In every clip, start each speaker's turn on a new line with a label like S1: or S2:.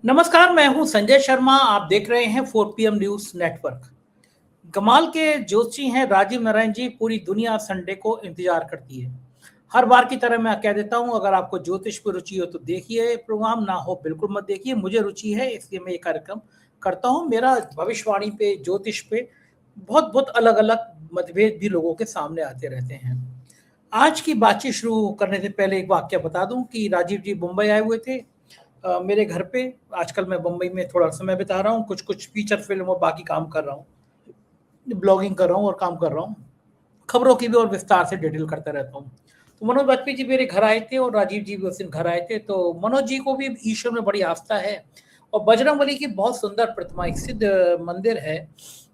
S1: नमस्कार, मैं हूं संजय शर्मा। आप देख रहे हैं 4 PM न्यूज नेटवर्क। कमाल के जोशी हैं राजीव नारायण जी। पूरी दुनिया संडे को इंतजार करती है। हर बार की तरह मैं कह देता हूं, अगर आपको ज्योतिष पर रुचि हो तो देखिए प्रोग्राम, ना हो बिल्कुल मत देखिए। मुझे रुचि है इसलिए मैं ये कार्यक्रम करता हूं। मेरा भविष्यवाणी पे, ज्योतिष पे बहुत बहुत अलग अलग मतभेद भी लोगों के सामने आते रहते हैं। आज की बातचीत शुरू करने से पहले एक वाक्य बता दूं कि राजीव जी मुंबई आए हुए थे मेरे घर पे। आजकल मैं मुंबई में थोड़ा समय बिता रहा हूँ, कुछ फीचर फिल्म और बाकी काम कर रहा हूँ, ब्लॉगिंग कर रहा हूँ और काम कर रहा हूँ। खबरों की भी और विस्तार से डिटेल करता रहता हूँ। तो मनोज वाजपेयी जी मेरे घर आए थे और राजीव जी भी उस दिन घर आए थे। तो मनोज जी को भी ईश्वर में बड़ी आस्था है और बजरंगबली की बहुत सुंदर प्रतिमा, एक सिद्ध मंदिर है,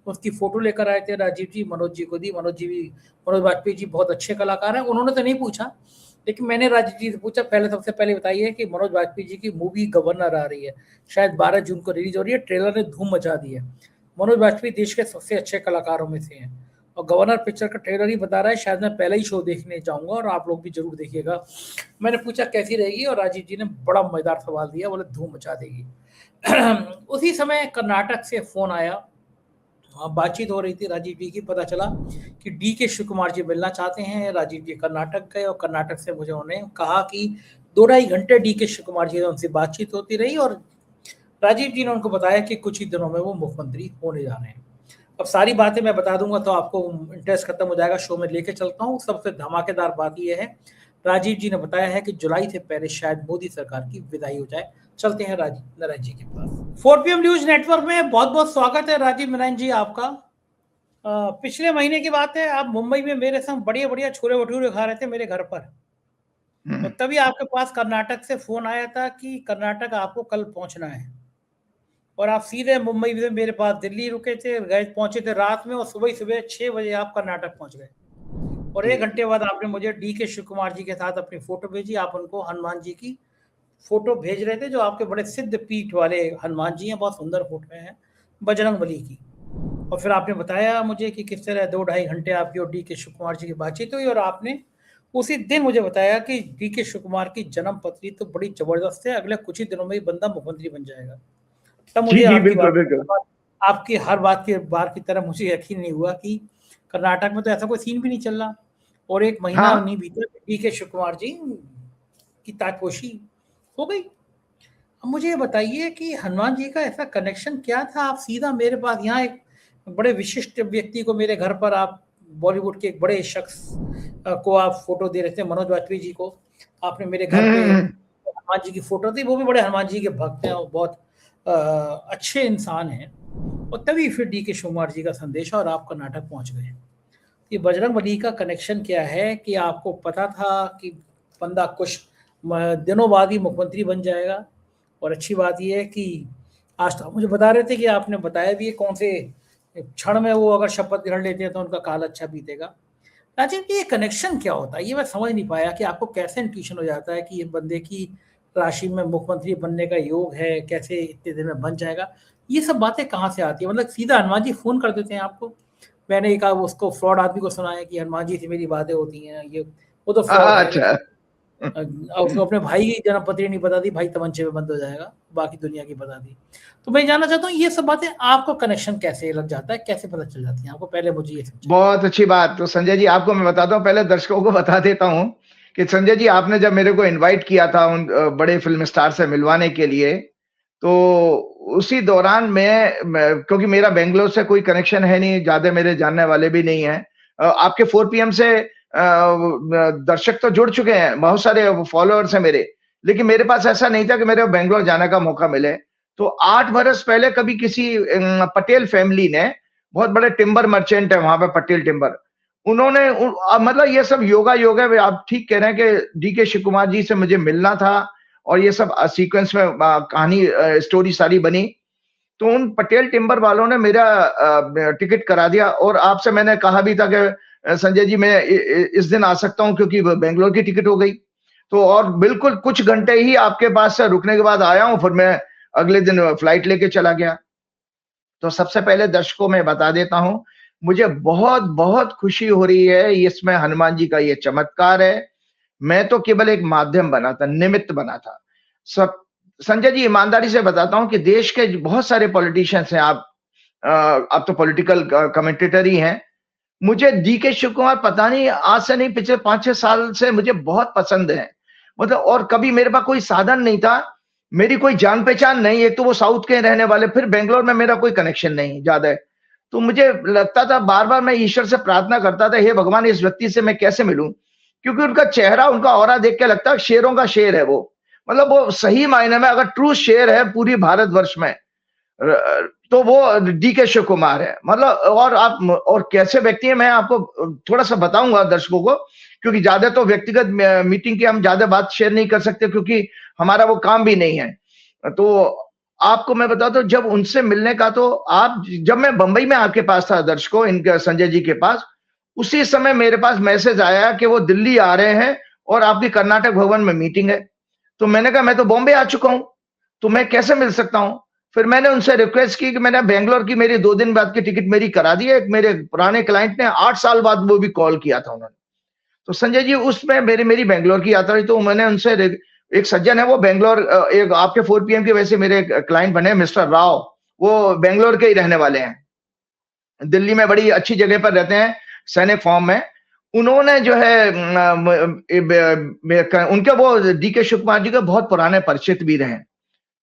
S1: उसकी फोटो लेकर आए थे राजीव जी, मनोज जी को दी। मनोज वाजपेयी जी बहुत अच्छे कलाकार हैं। उन्होंने तो नहीं पूछा, लेकिन मैंने राजीव जी से पूछा, पहले सबसे पहले बताइए कि मनोज वाजपेयी जी की मूवी गवर्नर आ रही है, शायद 12 जून को रिलीज हो रही है। ट्रेलर ने धूम मचा दी है। मनोज वाजपेयी देश के सबसे अच्छे कलाकारों में से हैं और गवर्नर पिक्चर का ट्रेलर ही बता रहा है। शायद मैं पहले ही शो देखने जाऊंगा और आप लोग भी जरूर देखिएगा। मैंने पूछा कैसी रहेगी और राजीव जी ने बड़ा मजेदार सवाल दिया, बोले धूम मचा देगी। उसी समय कर्नाटक से फोन आया, बातचीत हो रही थी राजीव जी की। पता चला कि DK शिव कुमार जी मिलना चाहते हैं। राजीव जी कर्नाटक गए और कर्नाटक से मुझे उन्होंने कहा कि 2-2.5 घंटे DK शिव कुमार जी से उनसे बातचीत होती रही और राजीव जी ने उनको बताया कि कुछ ही दिनों में वो मुख्यमंत्री होने जा रहे हैं। अब सारी बातें मैं बता दूंगा तो आपको इंटरेस्ट खत्म हो जाएगा। शो में लेके चलता हूँ। सबसे धमाकेदार बात यह है, राजीव जी ने बताया है कि जुलाई से पहले शायद मोदी सरकार की विदाई हो जाए। चलते हैं राजीव नारायण जी के पास। 4PM न्यूज नेटवर्क में बहुत बहुत स्वागत है राजीव नारायण जी आपका। पिछले महीने की बात है, आप मुंबई में मेरे संग बढ़िया बढ़िया छोले भटूरे खा रहे थे मेरे घर पर, और तभी आपके पास कर्नाटक से फोन आया था कि कर्नाटक आपको कल पहुंचना है और आप सीधे मुंबई से मेरे पास दिल्ली रुके थे, गए पहुंचे थे रात में और सुबह सुबह 6 बजे आप कर्नाटक पहुंच गए। और 1 घंटे बाद आपने मुझे DK शिव कुमार जी के साथ अपनी फोटो भेजी। आप उनको हनुमान जी की फोटो भेज रहे थे, जो आपके बड़े सिद्ध पीठ वाले हनुमान जी हैं, बहुत सुंदर फोटो हैं बजरंगबली की। और फिर आपने बताया मुझे कि किस तरह 2-2.5 घंटे आपकी और DK शिव कुमार जी की बातचीत हुई और आपने उसी दिन मुझे बताया कि DK शिव कुमार की जन्म पत्री तो बड़ी जबरदस्त है, अगले कुछ ही दिनों में ही बंदा मुख्यमंत्री बन जाएगा। तब
S2: जी
S1: मुझे
S2: जी,
S1: आपकी
S2: बिल्कुल बिल्कुल।
S1: आपकी हर बात की बार की तरह मुझे यकीन नहीं हुआ कि कर्नाटक में तो ऐसा कोई सीन भी नहीं चल रहा और 1 महीना
S2: हाँ,
S1: नहीं बीता DK शिव कुमार जी की ताजपोशी हो गई। अब मुझे ये बताइए कि हनुमान जी का ऐसा कनेक्शन क्या था? आप सीधा मेरे पास, यहाँ एक बड़े विशिष्ट व्यक्ति को मेरे घर पर, आप बॉलीवुड के एक बड़े शख्स को आप फोटो दे रहे थे, मनोज वाजपेयी जी को। आपने मेरे घर पे
S2: हम्म।
S1: हनुमान जी की फोटो थी, वो भी बड़े हनुमान जी के भक्त हैं और बहुत अच्छे इंसान हैं। और तभी फिर DK शिव कुमार जी का संदेश और आप कर्नाटक पहुंच गए। ये बजरंगबली का कनेक्शन क्या है कि आपको पता था कि बंदा कुछ दिनों बाद ही मुख्यमंत्री बन जाएगा? और अच्छी बात यह है कि आज तो आप मुझे बता रहे थे कि आपने बताया भी है कौन से क्षण में वो अगर शपथ ग्रहण लेते हैं तो उनका काल अच्छा बीतेगा। राजीव जी, ये कनेक्शन क्या होता है? ये मैं समझ नहीं पाया कि आपको कैसे इंट्यूशन हो जाता है कि ये बंदे की राशि में मुख्यमंत्री बनने का योग है, कैसे इतने दिन में बन जाएगा? ये सब बातें कहाँ से आती है? मतलब सीधा हनुमान जी फोन कर देते हैं आपको? मैंने कहा उसको फ्रॉड आदमी को सुना है कि हनुमान जी से मेरी बातें होती हैं, ये वो तो फ्रॉड है।
S2: अच्छा।
S1: उसको अपने भाई की जन्म पत्री नहीं बता दी, भाई तमंचे में बंद हो जाएगा, बाकी दुनिया की बता दी। तो मैं जानना चाहता हूँ ये सब बातें आपको कनेक्शन कैसे लग जाता है, कैसे पता चल जाती है आपको? पहले मुझे ये समझाइए।
S2: बहुत अच्छी बात। तो संजय जी, आपको मैं बताता हूँ, पहले दर्शकों को बता देता हूँ कि संजय जी, आपने जब मेरे को इनवाइट किया था उन बड़े फिल्म स्टार से मिलवाने के लिए, तो उसी दौरान मैं क्योंकि मेरा बेंगलोर से कोई कनेक्शन है नहीं, ज्यादा मेरे जानने वाले भी नहीं है। आपके 4PM से दर्शक तो जुड़ चुके हैं, बहुत सारे फॉलोअर्स हैं मेरे, लेकिन मेरे पास ऐसा नहीं था कि मेरे बेंगलोर जाने का मौका मिले। तो 8 बरस पहले कभी किसी पटेल फैमिली ने, बहुत बड़े टिम्बर मर्चेंट है वहां पे, पटेल टिम्बर, उन्होंने मतलब ये सब योगा है। आप ठीक कह रहे हैं कि DK शिव कुमार जी से मुझे मिलना था और ये सब सीक्वेंस में कहानी स्टोरी सारी बनी। तो उन पटेल टिम्बर वालों ने मेरा टिकट करा दिया और आपसे मैंने कहा भी था कि संजय जी, मैं इस दिन आ सकता हूं क्योंकि बेंगलोर की टिकट हो गई। तो और बिल्कुल कुछ घंटे ही आपके पास से रुकने के बाद आया हूं, फिर मैं अगले दिन फ्लाइट लेके चला गया। तो सबसे पहले दर्शकों में बता देता हूं, मुझे बहुत बहुत खुशी हो रही है, इसमें हनुमान जी का ये चमत्कार है। मैं तो केवल एक माध्यम बना था, निमित्त बना था। सब संजय जी ईमानदारी से बताता हूँ कि देश के बहुत सारे पॉलिटिशियंस हैं, आप तो पॉलिटिकल कमेंटेटर ही हैं। मुझे डीके शिव कुमार पता नहीं आज से नहीं पिछले 5-6 साल से मुझे बहुत पसंद है। मतलब और कभी मेरे पास कोई साधन नहीं था, मेरी कोई जान-पहचान नहीं, एक तो वो साउथ के रहने वाले, फिर बैंगलोर में मेरा कोई कनेक्शन नहीं ज़्यादा। तो मुझे लगता था बार-बार मैं ईश्वर से प्रार्थना करता था, हे भगवान इस व्यक्ति से मैं कैसे मिलूँ? क्योंकि उनका चेहरा, उनका ऑरा देख के लगता है शेरों का शेर है वो। मतलब वो सही मायने में अगर ट्रू शेर है पूरी भारतवर्ष में तो वो डीके शिव कुमार है। मतलब और कैसे व्यक्ति है मैं आपको थोड़ा-सा बताऊँगा दर्शकों को, क्योंकि ज़्यादा तो व्यक्तिगत मीटिंग की हम ज़्यादा बात शेयर नहीं कर सकते क्योंकि हमारा वो काम भी नहीं है। तो आपको मैं बताता हूँ जब उनसे मिलने का तो आप जब मैं बंबई में आपके पास था दर्शकों, इनके संजय जी के पास, उसी समय मेरे पास मैसेज आया कि वो दिल्ली आ रहे हैं और आपकी कर्नाटक भवन में मीटिंग है। तो मैंने कहा मैं तो बॉम्बे आ चुका हूँ, तो मैं कैसे मिल सकता हूँ? फिर मैंने उनसे रिक्वेस्ट की कि मैंने बैंगलोर की मेरी 2 दिन बाद की टिकट मेरी करा दी है। एक मेरे पुराने क्लाइंट ने 8 साल बाद वो भी कॉल किया था उन्होंने। तो संजय जी उसमें मेरी बैंगलोर की यात्रा हुई तो मैंने उनसे एक सज्जन है वो बैंगलोर एक आपके 4 पीएम के वैसे मेरे क्लाइंट बने मिस्टर राव, वो बैंगलोर के ही रहने वाले हैं। दिल्ली में बड़ी अच्छी जगह पर रहते हैं, सैनिक फॉर्म में। उन्होंने जो है उनके वो डीके शिव कुमार जी के बहुत पुराने परिचित भी रहे।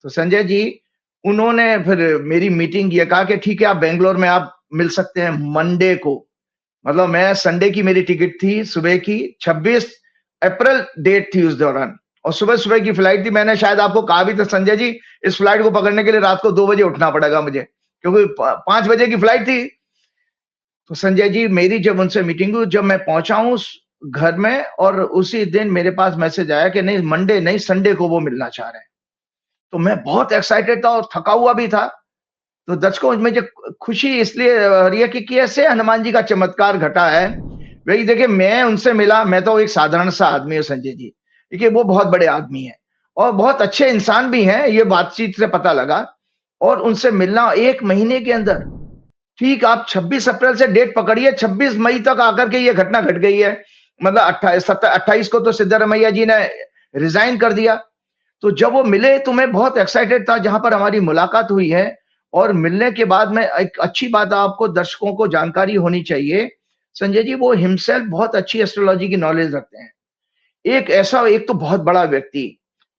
S2: तो संजय जी, उन्होंने फिर मेरी मीटिंग ये कहा कि ठीक है आप बैंगलोर में आप मिल सकते हैं मंडे को। मतलब मैं संडे की मेरी टिकट थी सुबह की 26 अप्रैल डेट थी उस दौरान और सुबह-सुबह की फ्लाइट थी। मैंने शायद आपको कहा भी था संजय जी, इस फ्लाइट को पकड़ने के लिए रात को 2 बजे उठना पड़ेगा मुझे क्योंकि 5 बजे की फ्लाइट थी। तो संजय जी मेरी जब उनसे मीटिंग हुई, जब मैं पहुंचा हूँ उस घर में और उसी दिन मेरे पास मैसेज आया कि नहीं मंडे नहीं संडे को वो मिलना चाह रहे हैं। तो मैं बहुत एक्साइटेड था और थका हुआ भी था। तो दर्शकों मुझे खुशी इसलिए हो रही है कि कैसे हनुमान जी का चमत्कार घटा है। वही देखिए मैं उनसे मिला, मैं तो एक साधारण सा आदमी हूँ संजय जी। देखिए वो बहुत बड़े आदमी हैं और बहुत अच्छे इंसान भी हैं, ये बातचीत से पता लगा और उनसे मिलना 1 महीने के अंदर ठीक आप 26 अप्रैल से डेट पकड़िए 26 मई तक आकर के ये घटना घट गई है। मतलब 28 को तो सिद्धारमैया जी ने रिजाइन कर दिया। तो जब वो मिले तो मैं बहुत एक्साइटेड था जहां पर हमारी मुलाकात हुई है और मिलने के बाद में एक अच्छी बात आपको दर्शकों को जानकारी होनी चाहिए। संजय जी वो हिमसेल्फ बहुत अच्छी एस्ट्रोलॉजी की नॉलेज रखते हैं। एक तो बहुत बड़ा व्यक्ति,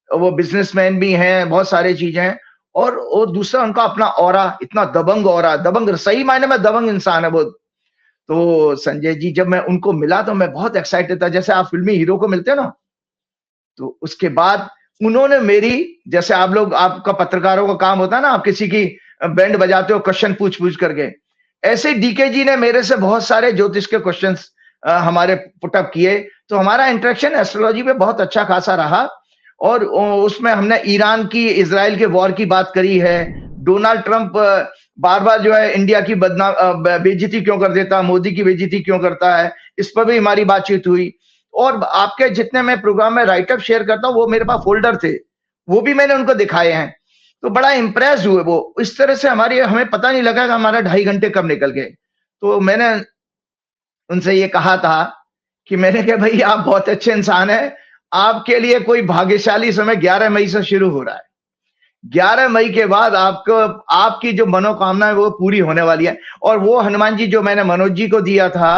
S2: वो बिजनेसमैन भी हैं, बहुत सारी चीजें हैं और दूसरा उनका अपना ऑरा, इतना दबंग ऑरा, दबंग सही मायने में दबंग इंसान है वो। तो संजय जी जब मैं उनको मिला तो मैं बहुत एक्साइटेड था, जैसे आप फिल्मी हीरो को मिलते हैं ना, तो उसके बाद उन्होंने मेरी जैसे आप लोग आपका पत्रकारों का काम होता है ना, आप किसी की बैंड बजाते हो क्वेश्चन पूछ-पूछ करके, ऐसे डीके जी ने मेरे से बहुत सारे ज्योतिष के क्वेश्चंस हमारे पुट अप किए। तो हमारा इंटरेक्शन एस्ट्रोलॉजी पे बहुत अच्छा खासा रहा और उसमें हमने ईरान की, इज़राइल के वॉर की बात करी है। डोनाल्ड ट्रंप बार-बार जो है इंडिया की बेइज्जती क्यों कर देता है, मोदी की बेइज्जती क्यों करता है, इस पर भी हमारी बातचीत हुई। और आपके जितने मैं प्रोग्राम में राइटअप शेयर करता हूँ, वो मेरे पास फ़ोल्डर थे, वो भी मैंने उनको दिखाए हैं। तो बड़ा इम्प्रेस हुए वो, इस तरह से हमें पता नहीं लगा कि हमारा 2.5 घंटे कब निकल गए। तो मैंने उनसे ये कहा था कि मैंने कहा भई आप बहुत अच्छे इंसान हैं, आपके लिए कोई भाग्यशाली समय 11 मई से शुरू हो रहा है। 11 मई के बाद आपको आपकी जो मनोकामना है वो पूरी होने वाली है और वो हनुमान जी जो मैंने मनोज जी को दिया था,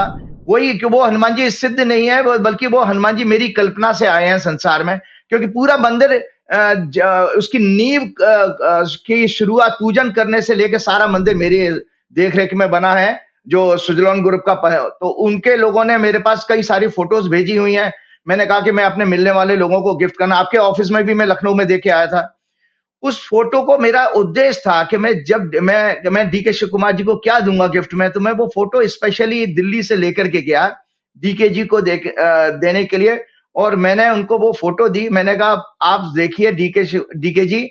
S2: वही कि वो हनुमान जी सिद्ध नहीं है बल्कि वो हनुमान जी मेरी कल्पना से आए हैं संसार में क्योंकि पूरा मंदिर उसकी नींव की शुरुआत पूजन करने से लेकर सारा मंदिर मेरी देख-रेख में बना है, जो सुजलोन ग्रुप का तो उनके लोगों ने मेरे पास कई सारी फोटोज भेजी हुई हैं। मैंने कहा कि मैं अपने मिलने वाले लोगों को गिफ्ट करना आपके ऑफिस में भी मैं लखनऊ में देके आया था। उस फोटो को मेरा उद्देश्य था कि मैं डीके शिव कुमार जी को क्या दूंगा गिफ्ट में, तो मैं वो फोटो स्पेशली दिल्ली से लेकर के गया डीके जी को देने के लिए और मैंने उनको वो फोटो दी। मैंने कहा आप देखिए डीके जी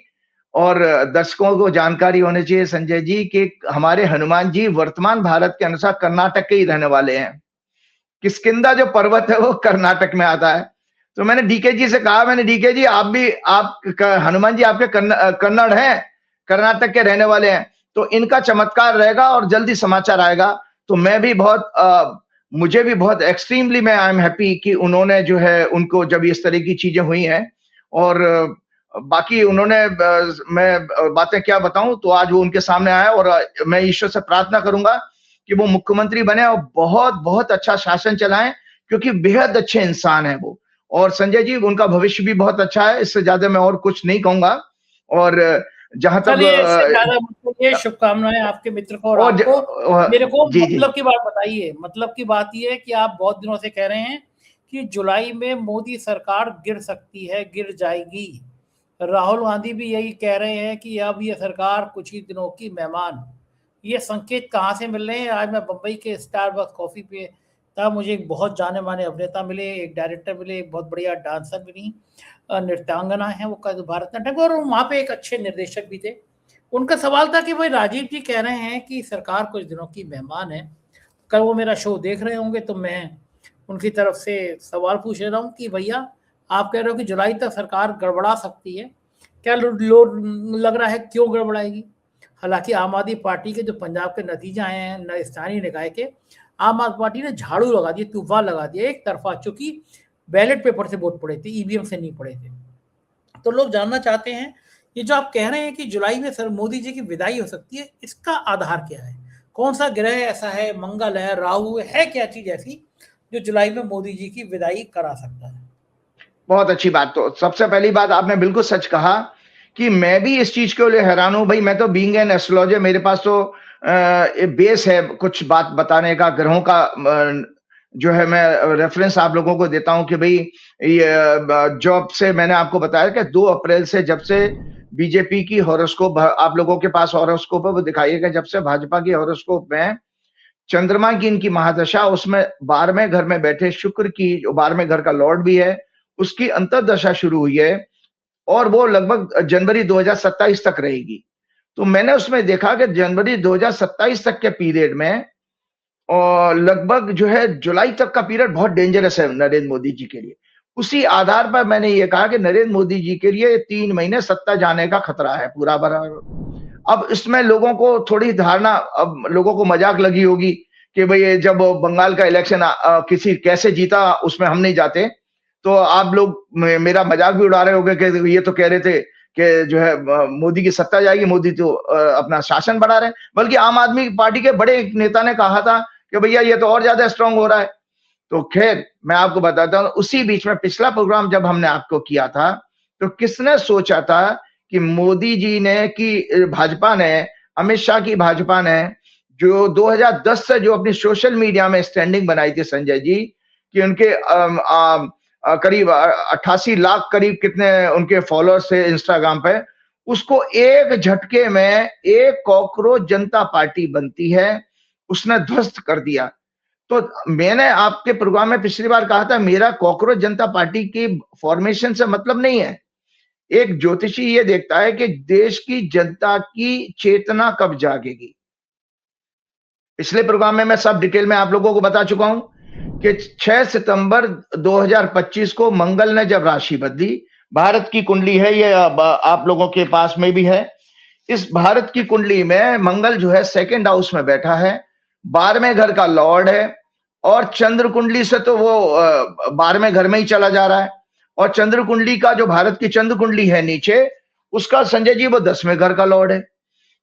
S2: और दर्शकों को जानकारी होनी चाहिए संजय जी कि हमारे हनुमान जी वर्तमान भारत के अनुसार कर्नाटक के ही रहने वाले हैं। किष्किंधा जो पर्वत है वो कर्नाटक में आता है। तो मैंने डीके जी से कहा, मैंने डीके जी हनुमान जी आपके कन्नड़ हैं, कर्नाटक के रहने वाले हैं, तो इनका चमत्कार रहेगा और जल्दी समाचार आएगा। तो मैं भी मुझे भी बहुत एक्सट्रीमली मैं आई एम हैप्पी कि उन्होंने जो है उनको जब इस तरह की चीजें हुई हैं और बाकी उन्होंने मैं बातें क्या बताऊं, तो आज वो उनके सामने आया और मैं ईश्वर से प्रार्थना करूंगा कि वो मुख्यमंत्री बने और बहुत बहुत अच्छा शासन चलाएं, क्योंकि बेहद अच्छे इंसान है वो। और संजय जी, उनका भविष्य भी बहुत अच्छा है, इससे ज्यादा मैं और कुछ नहीं कहूंगा। और जहां तक
S1: चलिए, इससे ज्यादा मतलब ये शुभकामनाएं आपके मित्र को और
S2: और
S1: आपको। मेरे को
S2: जी जी
S1: मतलब की बात बताइए। मतलब की बात ये है कि आप बहुत दिनों से कह रहे हैं कि जुलाई में मोदी सरकार गिर सकती है, गिर जाएगी। राहुल गांधी भी यही कह रहे हैं कि अब ये सरकार कुछ ही दिनों की मेहमान। ये संकेत कहाँ से मिल रहे हैं? आज मैं बम्बई के स्टारबक्स कॉफी पे था, मुझे एक बहुत जाने माने अभिनेता मिले, एक डायरेक्टर मिले, एक बहुत बढ़िया डांसर मिली, नृत्यांगना है वो भारतनाट्यम, और वहाँ पे एक अच्छे निर्देशक भी थे। उनका सवाल था कि भाई राजीव जी कह रहे हैं कि सरकार कुछ दिनों की मेहमान है। कल वो मेरा शो देख रहे होंगे तो मैं उनकी तरफ से सवाल पूछ रहा हूँ कि भैया, आप कह रहे हो कि जुलाई तक सरकार गड़बड़ा सकती है, क्या लग रहा है क्यों गड़बड़ाएगी? हालांकि आम आदमी पार्टी के जो पंजाब के नतीजे आए हैं स्थानीय निकाय के, आम आदमी पार्टी ने झाड़ू लगा दिया, तूफान लगा दिया एक तरफा, चूंकि बैलेट पेपर से वोट पड़े थे, ईवीएम से नहीं पड़े थे। तो लोग जानना चाहते हैं, ये जो आप कह रहे हैं कि जुलाई में सर मोदी जी की विदाई हो सकती है, इसका आधार क्या है? कौन सा ग्रह ऐसा है, मंगल है, राहु है, क्या चीज ऐसी जो जुलाई में मोदी जी की विदाई करा सकता है?
S2: बहुत अच्छी बात। तो सबसे पहली बात, आपने बिल्कुल सच कहा कि मैं भी इस चीज के लिए हैरान हूं। भाई मैं तो बीइंग एन एस्ट्रोलॉजर, मेरे पास तो बेस है कुछ बात बताने का, ग्रहों का जो है मैं रेफरेंस आप लोगों को देता हूं कि भाई ये जॉब से मैंने आपको बताया कि 2 अप्रैल से जब से बीजेपी की हॉरोस्कोप, आप लोगों के पास हॉरोस्कोप है वो दिखाइएगा, जब से भाजपा की हॉरोस्कोप में चंद्रमा की इनकी महादशा, उसमें 12वें घर में बैठे शुक्र की, जो 12वें घर का लॉर्ड भी है, उसकी अंतर्दशा शुरू हुई है और वो लगभग जनवरी 2027 तक रहेगी। तो मैंने उसमें देखा कि जनवरी 2027 तक के पीरियड में और लगभग जो है जुलाई तक का पीरियड बहुत डेंजरस है नरेंद्र मोदी जी के लिए। उसी आधार पर मैंने ये कहा कि नरेंद्र मोदी जी के लिए 3 महीने सत्ता जाने का खतरा है पूरा भरा। अब इसमें लोगों को थोड़ी धारणा, अब लोगों को मजाक लगी होगी कि भाई जब बंगाल का इलेक्शन किसी कैसे जीता उसमें हम नहीं जाते, तो आप लोग मेरा मजाक भी उड़ा रहे होंगे कि ये तो कह रहे थे कि जो है मोदी की सत्ता जाएगी, मोदी तो अपना शासन बढ़ा रहे हैं। बल्कि आम आदमी पार्टी के बड़े एक नेता ने कहा था कि भैया ये तो और ज्यादा स्ट्रांग हो रहा है। तो खैर मैं आपको बताता हूँ, उसी बीच में पिछला प्रोग्राम जब हमने आपको किया था, तो किसने सोचा था कि मोदी जी ने, कि भाजपा ने, अमित शाह की भाजपा ने जो 2010 से जो अपनी सोशल मीडिया में स्टैंडिंग बनाई थी संजय जी, कि उनके करीब 88 लाख करीब कितने उनके फॉलोअर्स थे इंस्टाग्राम पे, उसको एक झटके में एक कॉकरोच जनता पार्टी बनती है, उसने ध्वस्त कर दिया। तो मैंने आपके प्रोग्राम में पिछली बार कहा था, मेरा कॉकरोच जनता पार्टी की फॉर्मेशन से मतलब नहीं है। एक ज्योतिषी ये देखता है कि देश की जनता की चेतना कब जागेगी। पिछले प्रोग्राम में मैं सब डिटेल में आप लोगों को बता चुका हूं कि 6 सितंबर 2025 को मंगल ने जब राशि बदली, भारत की कुंडली है ये, आप लोगों के पास में भी है। इस भारत की कुंडली में मंगल जो है 2nd हाउस में बैठा है, 12वें घर का लॉर्ड है, और चंद्र कुंडली से तो वो 12वें घर में ही चला जा रहा है। और चंद्र कुंडली का जो भारत की चंद्र कुंडली है नीचे, उसका संजय जी वो 10वें घर का लॉर्ड है।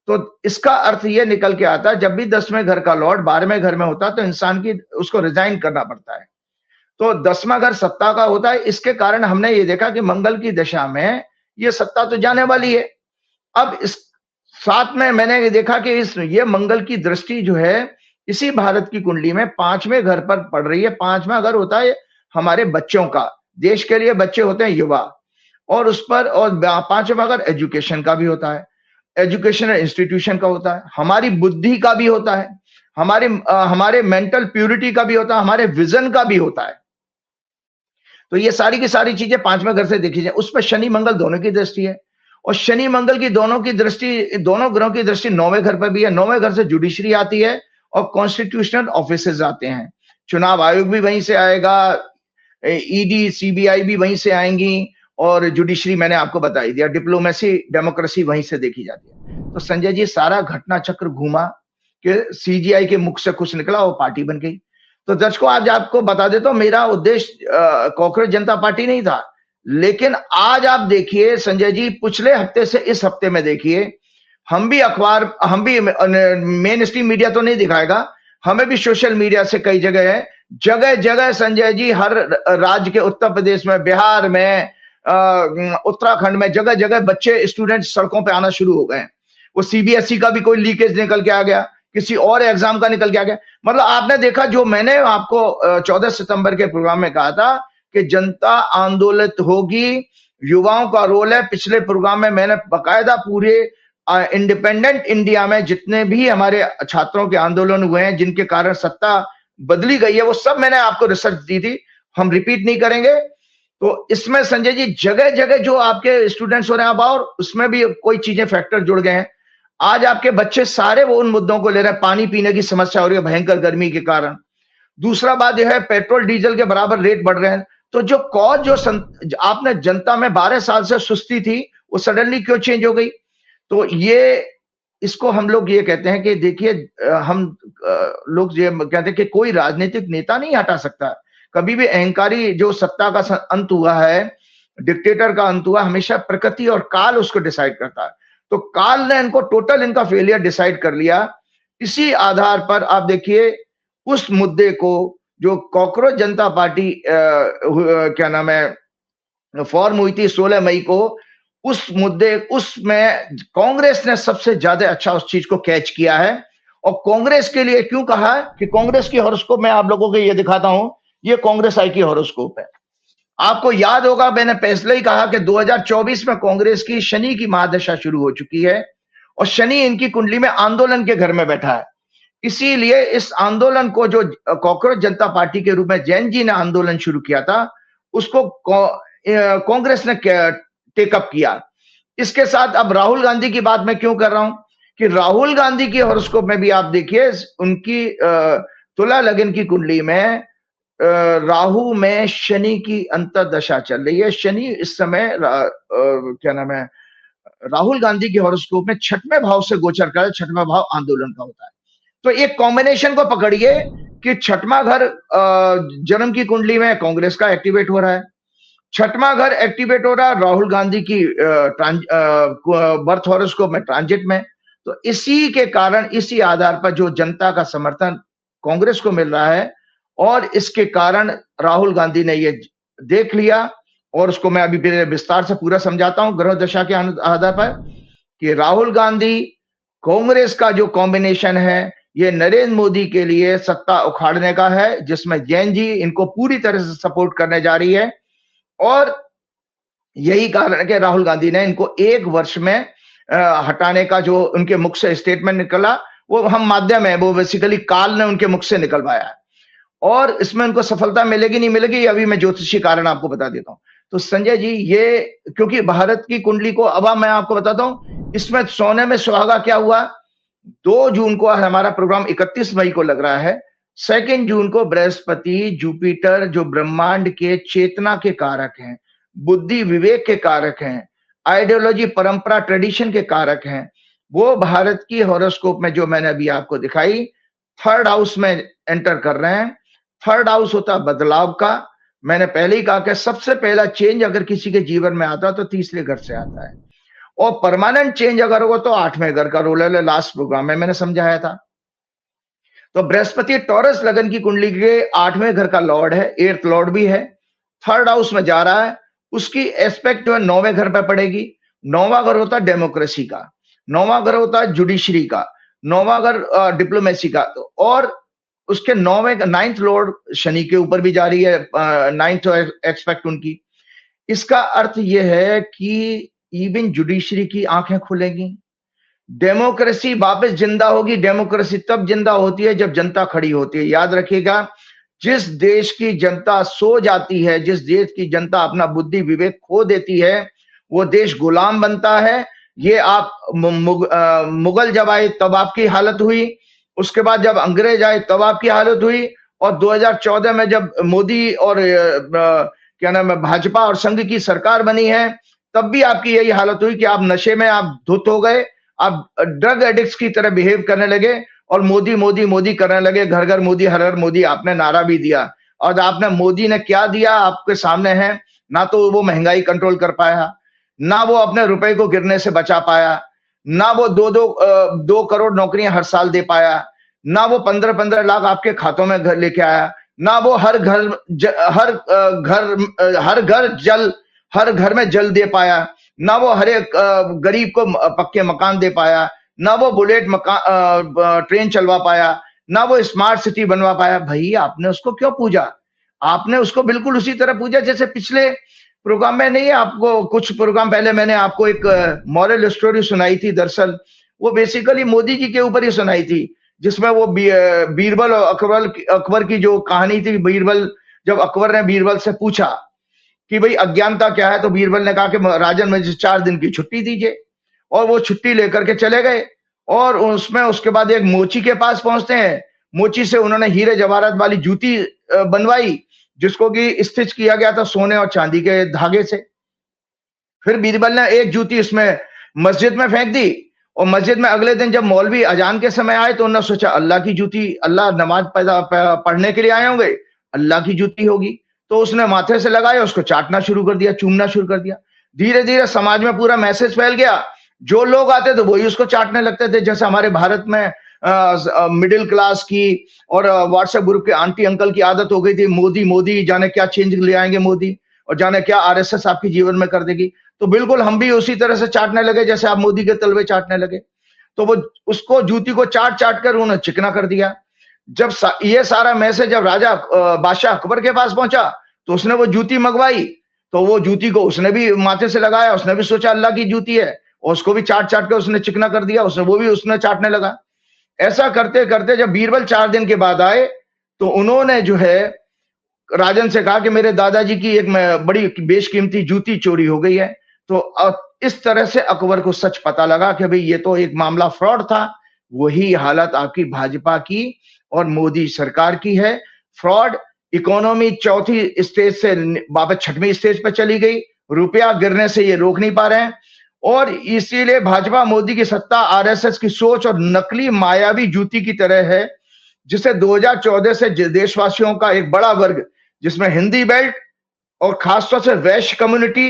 S2: तो इसका अर्थ ये निकल के आता है, जब भी 10वें घर का लॉर्ड 12वें घर में होता है तो इंसान की उसको रिजाइन करना पड़ता है। तो 10वां घर सत्ता का होता है, इसके कारण हमने ये देखा कि मंगल की दशा में ये सत्ता तो जाने वाली है। अब इस साथ में मैंने ये देखा कि ये मंगल की दृष्टि जो है इसी भारत की कुंडली में 5वें घर पर पड़ रही है। 5वां घर होता है हमारे बच्चों का, देश के लिए बच्चे होते हैं युवा, और उस पर, और 5वां घर एजुकेशन का भी होता है, एजुकेशनल इंस्टीट्यूशन का होता है, हमारी बुद्धि का भी होता है, हमारे मेंटल प्यूरिटी का भी होता है, हमारे विजन का भी होता है। तो ये सारी की सारी चीजें 5वें घर से देखी जाए, उस पर शनि मंगल दोनों की दृष्टि है, और शनि मंगल की दोनों की दृष्टि, दोनों ग्रहों की दृष्टि 9वें घर पर भी है। 9वें घर से जुडिशरी आती है और कॉन्स्टिट्यूशनल ऑफिसेज आते हैं, चुनाव आयोग भी वहीं से आएगा, ईडी सीबीआई भी वहीं से आएंगी, और जुडिशरी मैंने आपको बता ही दिया, डिप्लोमेसी डेमोक्रेसी वहीं से देखी जाती है। तो संजय जी सारा घटना चक्र घूमा कि सीजीआई के मुख से कुछ निकला और पार्टी बन गई। तो दर्शकों आज आपको बता देता हूं, मेरा उद्देश्य कॉकरोच जनता पार्टी नहीं था, लेकिन आज आप देखिए संजय जी, पिछले हफ्ते से इस हफ्ते में देखिए, हम भी मेन स्ट्रीम मीडिया तो नहीं दिखाएगा, हमें भी सोशल मीडिया से कई जगह है, जगह जगह संजय जी, हर राज्य के, उत्तर प्रदेश में, बिहार में, उत्तराखंड में, जगह जगह बच्चे, स्टूडेंट सड़कों पे आना शुरू हो गए हैं। वो सीबीएसई का भी कोई लीकेज निकल के आ गया, किसी और एग्जाम का निकल के आ गया। मतलब आपने देखा, जो मैंने आपको 14 सितंबर के प्रोग्राम में कहा था कि जनता आंदोलित होगी, युवाओं का रोल है। पिछले प्रोग्राम में मैंने बकायदा पूरे इंडिपेंडेंट इंडिया में जितने भी हमारे छात्रों के आंदोलन हुए हैं, जिनके कारण सत्ता बदली गई है, वो सब मैंने आपको रिसर्च दी थी, हम रिपीट नहीं करेंगे। तो इसमें संजय जी, जगह जगह जो आपके स्टूडेंट्स हो रहे हैं अब, और उसमें भी कोई चीजें फैक्टर जुड़ गए हैं। आज आपके बच्चे सारे वो उन मुद्दों को ले रहे हैं। पानी पीने की समस्या हो रही है भयंकर गर्मी के कारण। दूसरा बात यह है, पेट्रोल डीजल के बराबर रेट बढ़ रहे हैं। तो जो कॉज आपने जनता में 12 साल से सुस्ती थी, वो सडनली क्यों चेंज हो गई? तो इसको हम लोग ये कहते हैं कि देखिए, हम लोग ये कहते हैं कि कोई राजनीतिक नेता नहीं हटा सकता। कभी भी अहंकारी जो सत्ता का अंत हुआ है, डिक्टेटर का अंत हुआ, हमेशा प्रकृति और काल उसको डिसाइड करता है। तो काल ने इनको टोटल इनका फेलियर डिसाइड कर लिया। इसी आधार पर आप देखिए, उस मुद्दे को जो कॉकरोच जनता पार्टी क्या नाम है, फॉर्म हुई थी 16 मई को, उस मुद्दे, उसमें कांग्रेस ने सबसे ज्यादा अच्छा उस चीज को कैच किया है। और कांग्रेस के लिए क्यों कहा है कि कांग्रेस की हॉरोस्कोप मैं आप लोगों को ये दिखाता हूं, ये कांग्रेस आई की हॉरोस्कोप है। आपको याद होगा, मैंने पहले ही कहा कि 2024 में कांग्रेस की शनि की महादशा शुरू हो चुकी है, और शनि इनकी कुंडली में आंदोलन के घर में बैठा है। इसीलिए इस आंदोलन को, जो कॉकरोच जनता पार्टी के रूप में जैन जी ने आंदोलन शुरू किया था, उसको कांग्रेस ने टेकअप किया। इसके साथ अब राहुल गांधी की बात मैं क्यों कर रहा हूं कि राहुल गांधी की हॉरोस्कोप में भी आप देखिए, उनकी तुला लगन की कुंडली में राहु में शनि की अंतर्दशा चल रही है। शनि इस समय क्या नाम है, राहुल गांधी के हॉरोस्कोप में 6वें भाव से गोचर कर, 6वां भाव आंदोलन का होता है। तो एक कॉम्बिनेशन को पकड़िए कि 6वां घर जन्म की कुंडली में कांग्रेस का एक्टिवेट हो रहा है, 6वां घर एक्टिवेट हो रहा है राहुल गांधी की बर्थ हॉरोस्कोप में ट्रांजिट में। तो इसी के कारण, इसी आधार पर जो जनता का समर्थन कांग्रेस को मिल रहा है, और इसके कारण राहुल गांधी ने ये देख लिया, और उसको मैं अभी विस्तार से पूरा समझाता हूं ग्रह दशा के आधार पर, कि राहुल गांधी कांग्रेस का जो कॉम्बिनेशन है, ये नरेंद्र मोदी के लिए सत्ता उखाड़ने का है, जिसमें जैन जी इनको पूरी तरह से सपोर्ट करने जा रही है। और यही कारण है कि राहुल गांधी ने इनको 1 वर्ष में हटाने का जो उनके मुख से स्टेटमेंट निकला, वो हम माध्यम है, वो बेसिकली काल ने उनके मुख से निकलवाया है। और इसमें उनको सफलता मिलेगी नहीं मिलेगी, अभी मैं ज्योतिषी कारण आपको बता देता हूं। तो संजय जी, ये क्योंकि भारत की कुंडली को अब मैं आपको बताता हूं, इसमें सोने में सुहागा क्या हुआ। 2 जून को हमारा प्रोग्राम 31 मई को लग रहा है। 2 जून को बृहस्पति, जुपिटर, जो ब्रह्मांड के चेतना के कारक हैं, बुद्धि विवेक के कारक हैं, आइडियोलॉजी परंपरा ट्रेडिशन के कारक हैं, वो भारत की हॉरोस्कोप में जो मैंने अभी आपको दिखाई, 3rd हाउस में एंटर कर रहे हैं। 3rd हाउस होता है बदलाव का। मैंने पहले ही कहा कि सबसे पहला चेंज अगर किसी के जीवन में आता है तो तीसरे घर से आता है, और परमानेंट चेंज अगर होगा तो 8वें घर का रोल है। लास्ट प्रोग्राम में मैंने समझाया था। तो बृहस्पति टॉरस लगन की कुंडली के 8वें घर का लॉर्ड है, 8th लॉर्ड भी है, 3rd हाउस में जा रहा है। उसकी एस्पेक्ट जो है 9वें घर पर पड़ेगी। 9वां घर होता है डेमोक्रेसी का, 9वां घर होता है जुडिशरी का, 9वां घर डिप्लोमेसी का, और उसके 9th लॉर्ड शनि के ऊपर भी जा रही है, 9th एक्सपेक्ट उनकी। इसका अर्थ यह है कि इवन जुडिशरी की आंखें खुलेंगी, डेमोक्रेसी वापस जिंदा होगी। डेमोक्रेसी तब जिंदा होती है जब जनता खड़ी होती है। याद रखिएगा, जिस देश की जनता सो जाती है, जिस देश की जनता अपना बुद्धि विवेक खो देती है, वो देश गुलाम बनता है। ये आप मुगल जब आए तब आपकी हालत हुई, उसके बाद जब अंग्रेज आए तब आपकी हालत हुई, और 2014 में जब मोदी और क्या नाम है, भाजपा और संघ की सरकार बनी है, तब भी आपकी यही हालत हुई कि आप नशे में आप धुत हो गए, आप ड्रग एडिक्ट्स की तरह बिहेव करने लगे, और मोदी मोदी मोदी करने लगे। घर घर मोदी, हर हर मोदी आपने नारा भी दिया। और आपने, मोदी ने क्या दिया आपके सामने है ना तो वो महंगाई कंट्रोल कर पाया, ना वो अपने रुपए को गिरने से बचा पाया, ना वो 2 करोड़ नौकरियां हर साल दे पाया, ना वो 15-15 लाख आपके खातों में घर लेके आया, ना वो हर घर में जल दे पाया, ना वो हर एक गरीब को पक्के मकान दे पाया, ना वो बुलेट ट्रेन चलवा पाया, ना वो स्मार्ट सिटी बनवा पाया। भाई आपने उसको क्यों पूजा? आपने उसको बिल्कुल उसी तरह पूजा जैसे पिछले प्रोग्राम में नहीं है, आपको कुछ प्रोग्राम पहले मैंने आपको एक मॉरल स्टोरी सुनाई थी। दरअसल वो बेसिकली मोदी जी के ऊपर ही सुनाई थी, जिसमें वो बीरबल और अकबर की जो कहानी थी। बीरबल, जब अकबर ने बीरबल से पूछा कि भाई अज्ञानता क्या है, तो बीरबल ने कहा कि राजन मुझे 4 दिन की छुट्टी दीजिए, और वो छुट्टी लेकर के चले गए। और उसके बाद एक मोची के पास पहुंचते हैं। मोची से उन्होंने हीरे जवाहरात वाली जूती बनवाई, जिसको कि स्टिच किया गया था सोने और चांदी के धागे से। फिर बीरबल ने एक जूती उसमें मस्जिद में फेंक दी, और मस्जिद में अगले दिन जब मौलवी अजान के समय आए तो उन्होंने सोचा अल्लाह की जूती, अल्लाह नमाज पढ़ने के लिए आए होंगे, अल्लाह की जूती होगी। तो उसने माथे से लगाया, उसको चाटना शुरू कर दिया, चूमना शुरू कर दिया। धीरे धीरे समाज में पूरा मैसेज फैल गया। जो लोग आते थे वही उसको चाटने लगते थे। जैसे हमारे भारत में मिडिल क्लास की और व्हाट्सएप ग्रुप के आंटी अंकल की आदत हो गई थी, मोदी मोदी जाने क्या चेंज ले आएंगे मोदी, और जाने क्या आरएसएस आपकी जीवन में कर देगी। तो बिल्कुल हम भी उसी तरह से चाटने लगे जैसे आप मोदी के तलवे चाटने लगे। तो वो उसको जूती को चाट चाट कर उन्होंने चिकना कर दिया। जब ये सारा मैसेज जब राजा बादशाह अकबर के पास पहुंचा तो उसने वो जूती मंगवाई, तो वो जूती को उसने भी माथे से लगाया, उसने भी सोचा अल्लाह की जूती है, और उसको भी चाट चाट के उसने चिकना कर दिया, उसने चाटने लगा। ऐसा करते करते जब बीरबल 4 दिन के बाद आए तो उन्होंने जो है राजन से कहा कि मेरे दादाजी की एक बड़ी बेशकीमती जूती चोरी हो गई है। तो इस तरह से अकबर को सच पता लगा कि भाई ये तो एक मामला फ्रॉड था। वही हालत आपकी भाजपा की और मोदी सरकार की है। फ्रॉड, इकोनॉमी 4थी स्टेज से वापस 6वीं स्टेज पर चली गई, रुपया गिरने से ये रोक नहीं पा रहे हैं, और इसीलिए भाजपा मोदी की सत्ता आरएसएस की सोच और नकली मायावी जूती की तरह है, जिसे 2014 से देशवासियों का एक बड़ा वर्ग, जिसमें हिंदी बेल्ट और खासतौर से वैश्य कम्युनिटी,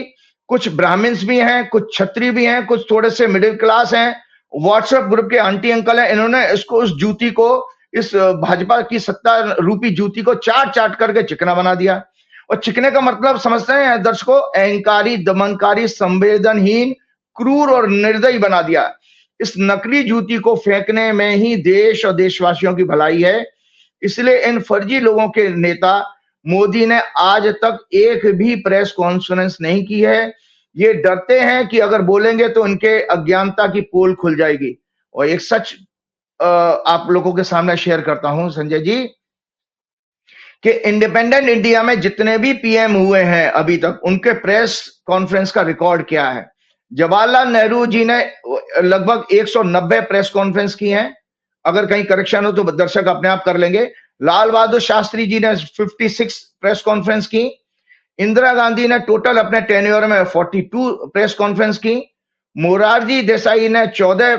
S2: कुछ ब्राह्मण्स भी हैं, कुछ क्षत्रिय भी हैं, कुछ थोड़े से मिडिल क्लास हैं, व्हाट्सएप ग्रुप के आंटी अंकल हैं, इन्होंने इसको उस जूती को, इस भाजपा की सत्ता रूपी जूती को चाट चाट करके चिकना बना दिया। और चिकने का मतलब समझते हैं दर्शकों, अहंकारी, दमनकारी, संवेदनहीन, क्रूर और निर्दयी बना दिया। इस नकली जूती को फेंकने में ही देश और देशवासियों की भलाई है। इसलिए इन फर्जी लोगों के नेता मोदी ने आज तक एक भी प्रेस कॉन्फ्रेंस नहीं की है। ये डरते हैं कि अगर बोलेंगे तो उनके अज्ञानता की पोल खुल जाएगी। और एक सच आप लोगों के सामने शेयर करता हूं संजय जी, कि इंडिपेंडेंट इंडिया में जितने भी पीएम हुए हैं अभी तक, उनके प्रेस कॉन्फ्रेंस का रिकॉर्ड क्या है। जवाहरलाल नेहरू जी ने लगभग 190 प्रेस कॉन्फ्रेंस की हैं। अगर कहीं करेक्शन हो तो दर्शक अपने आप कर लेंगे। लाल बहादुर शास्त्री जी ने 56 प्रेस कॉन्फ्रेंस की। इंदिरा गांधी ने टोटल अपने टेन्योर में 42 प्रेस कॉन्फ्रेंस की। मोरारजी देसाई ने 14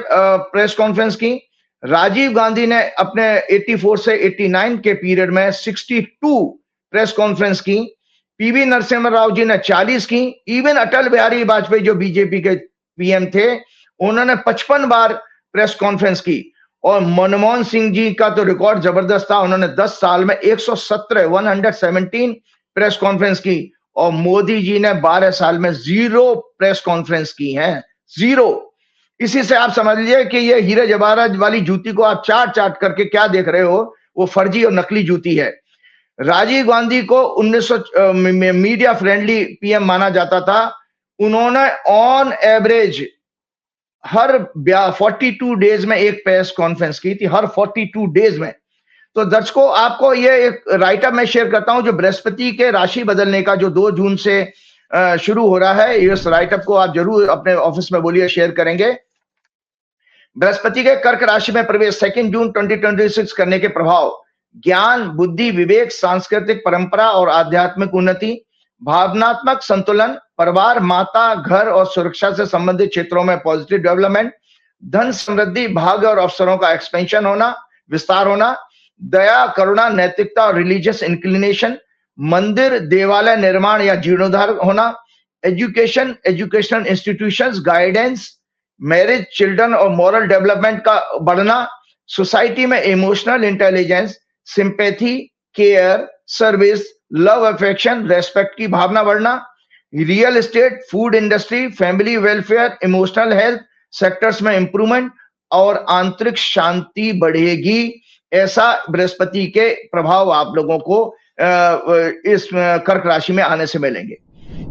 S2: प्रेस कॉन्फ्रेंस की। राजीव गांधी ने अपने 84 से 89 के पीरियड में 62 प्रेस कॉन्फ्रेंस की। पीवी नरसिम्हा राव जी ने 40 की। इवन अटल बिहारी वाजपेयी जो बीजेपी के पीएम थे, उन्होंने 55 बार प्रेस कॉन्फ्रेंस की। और मनमोहन सिंह जी का तो रिकॉर्ड जबरदस्त था, उन्होंने 10 साल में 117 प्रेस कॉन्फ्रेंस की। और मोदी जी ने 12 साल में 0 प्रेस कॉन्फ्रेंस की हैं, 0। इसी से आप समझ लीजिए कि ये हीरे जवाहरात वाली जूती को आप चाट चाट करके क्या देख रहे हो, वो फर्जी और नकली जूती है। राजीव गांधी को 1900 मीडिया फ्रेंडली पीएम माना जाता था। उन्होंने ऑन एवरेज हर 42 डेज में एक प्रेस कॉन्फ्रेंस की थी, हर 42 डेज में। तो दर्शकों, आपको ये एक राइटअप मैं शेयर करता हूं जो बृहस्पति के राशि बदलने का जो 2 जून से शुरू हो रहा है। इस राइटअप को आप जरूर अपने ऑफिस में बोलिए, शेयर करेंगे। बृहस्पति के कर्क राशि में प्रवेश 2 जून 2026 करने के प्रभाव: ज्ञान, बुद्धि, विवेक, सांस्कृतिक परंपरा और आध्यात्मिक उन्नति, भावनात्मक संतुलन, परिवार, माता, घर और सुरक्षा से संबंधित क्षेत्रों में पॉजिटिव डेवलपमेंट, धन समृद्धि, भाग्य और अवसरों का एक्सपेंशन होना, विस्तार होना, दया, करुणा, नैतिकता और रिलीजियस इंक्लिनेशन, मंदिर देवालय निर्माण या जीर्णोद्धार होना, education, educational institutions, guidance, marriage, children और मॉरल डेवलपमेंट का बढ़ना, सोसाइटी में emotional intelligence, sympathy, care, service, love, affection, respect की भावना बढ़ना, real estate, food industry, family welfare, emotional health sectors में इंप्रूवमेंट और आंतरिक शांति बढ़ेगी। ऐसा बृहस्पति के प्रभाव आप लोगों को इस कर्क राशि में आने से मिलेंगे।